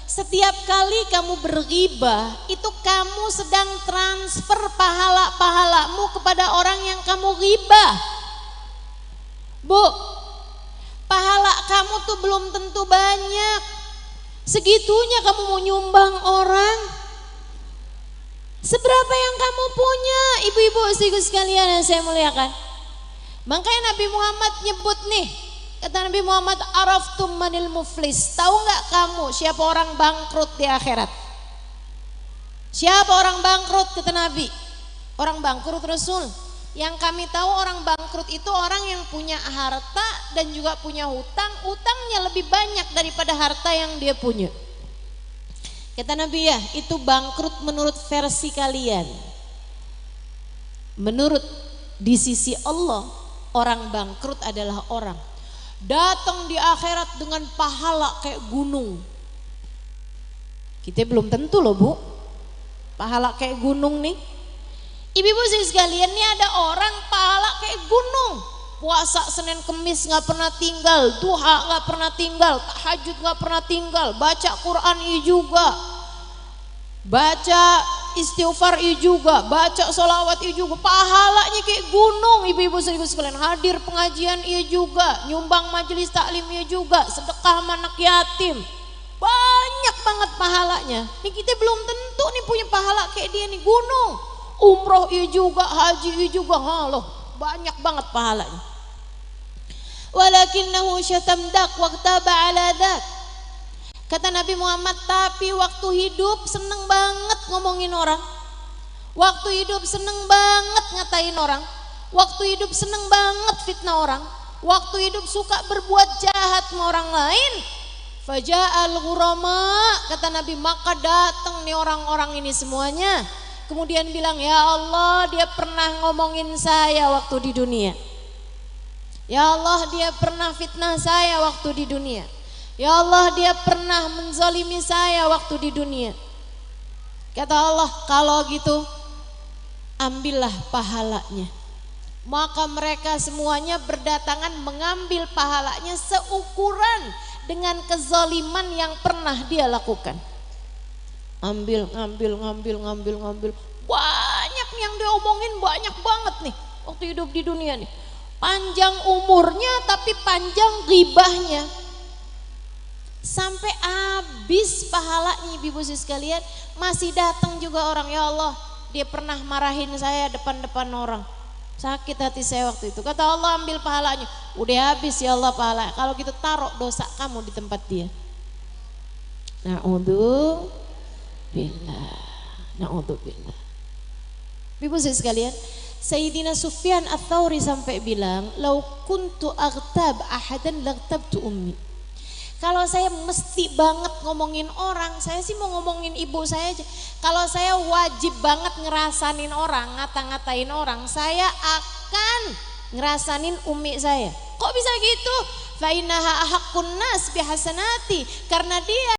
setiap kali kamu berghibah itu kamu sedang transfer pahala-pahalamu kepada orang yang kamu ghibah. Bu, pahala kamu tuh belum tentu banyak. Segitunya kamu mau nyumbang orang. Seberapa yang kamu punya, ibu-ibu sekalian yang saya muliakan. Makanya Nabi Muhammad nyebut nih, kata Nabi Muhammad, araftum manil muflis. Tahu nggak kamu siapa orang bangkrut di akhirat? Siapa orang bangkrut kata Nabi? Orang bangkrut Rasul. Yang kami tahu orang bangkrut itu orang yang punya harta dan juga punya hutang. Hutangnya lebih banyak daripada harta yang dia punya. Kata Nabi, ya itu bangkrut menurut versi kalian. Menurut di sisi Allah, orang bangkrut adalah orang datang di akhirat dengan pahala kayak gunung. Kita belum tentu loh Bu, pahala kayak gunung nih. Ibu-ibu sekalian, nih ada orang pahala kayak gunung. Puasa Senin Kemis gak pernah tinggal, duha gak pernah tinggal, tahajud gak pernah tinggal, baca Quran juga, baca istighfar juga, baca sholawat juga, pahalanya kayak gunung. Ibu-ibu sekalian, hadir pengajian juga, nyumbang majelis taklim juga, sedekah sama anak yatim, banyak banget pahalanya. Nih kita belum tentu nih punya pahala kayak dia nih, gunung. Umroh juga, haji juga, loh banyak banget pahalanya. Walakinnahu syatamdak waqtaba ala dak. Kata Nabi Muhammad, tapi waktu hidup seneng banget ngomongin orang. Waktu hidup seneng banget ngatain orang. Waktu hidup seneng banget fitnah orang. Waktu hidup suka berbuat jahat sama orang lain. Faja'al ghurama, kata Nabi, maka datang nih orang-orang ini semuanya. Kemudian bilang, ya Allah, dia pernah ngomongin saya waktu di dunia. Ya Allah, dia pernah fitnah saya waktu di dunia. Ya Allah, dia pernah menzalimi saya waktu di dunia. Kata Allah, kalau gitu ambillah pahalanya. Maka mereka semuanya berdatangan mengambil pahalanya seukuran dengan kezaliman yang pernah dia lakukan. Ambil. Banyak yang dia omongin, banyak banget nih waktu hidup di dunia nih. Panjang umurnya tapi panjang ghibahnya. Sampai habis pahalanya, ibu-ibu sekalian, masih datang juga orang, ya Allah, dia pernah marahin saya depan-depan orang. Sakit hati saya waktu itu. Kata Allah, ambil pahalanya. Udah habis ya Allah pahala. Kalau gitu taruh dosa kamu di tempat dia. Na'udzubillah. Ibu sekalian, Sayyidina Sufyan Ats-Tsauri sampai bilang, "Lau kuntu aghtab ahadan laghtabtu ummi." Kalau saya mesti banget ngomongin orang, saya sih mau ngomongin ibu saya aja. Kalau saya wajib banget ngerasanin orang, ngata-ngatain orang, saya akan ngerasanin umi saya. Kok bisa gitu? Fa innaha ahaqqun nas bihasanati, karena dia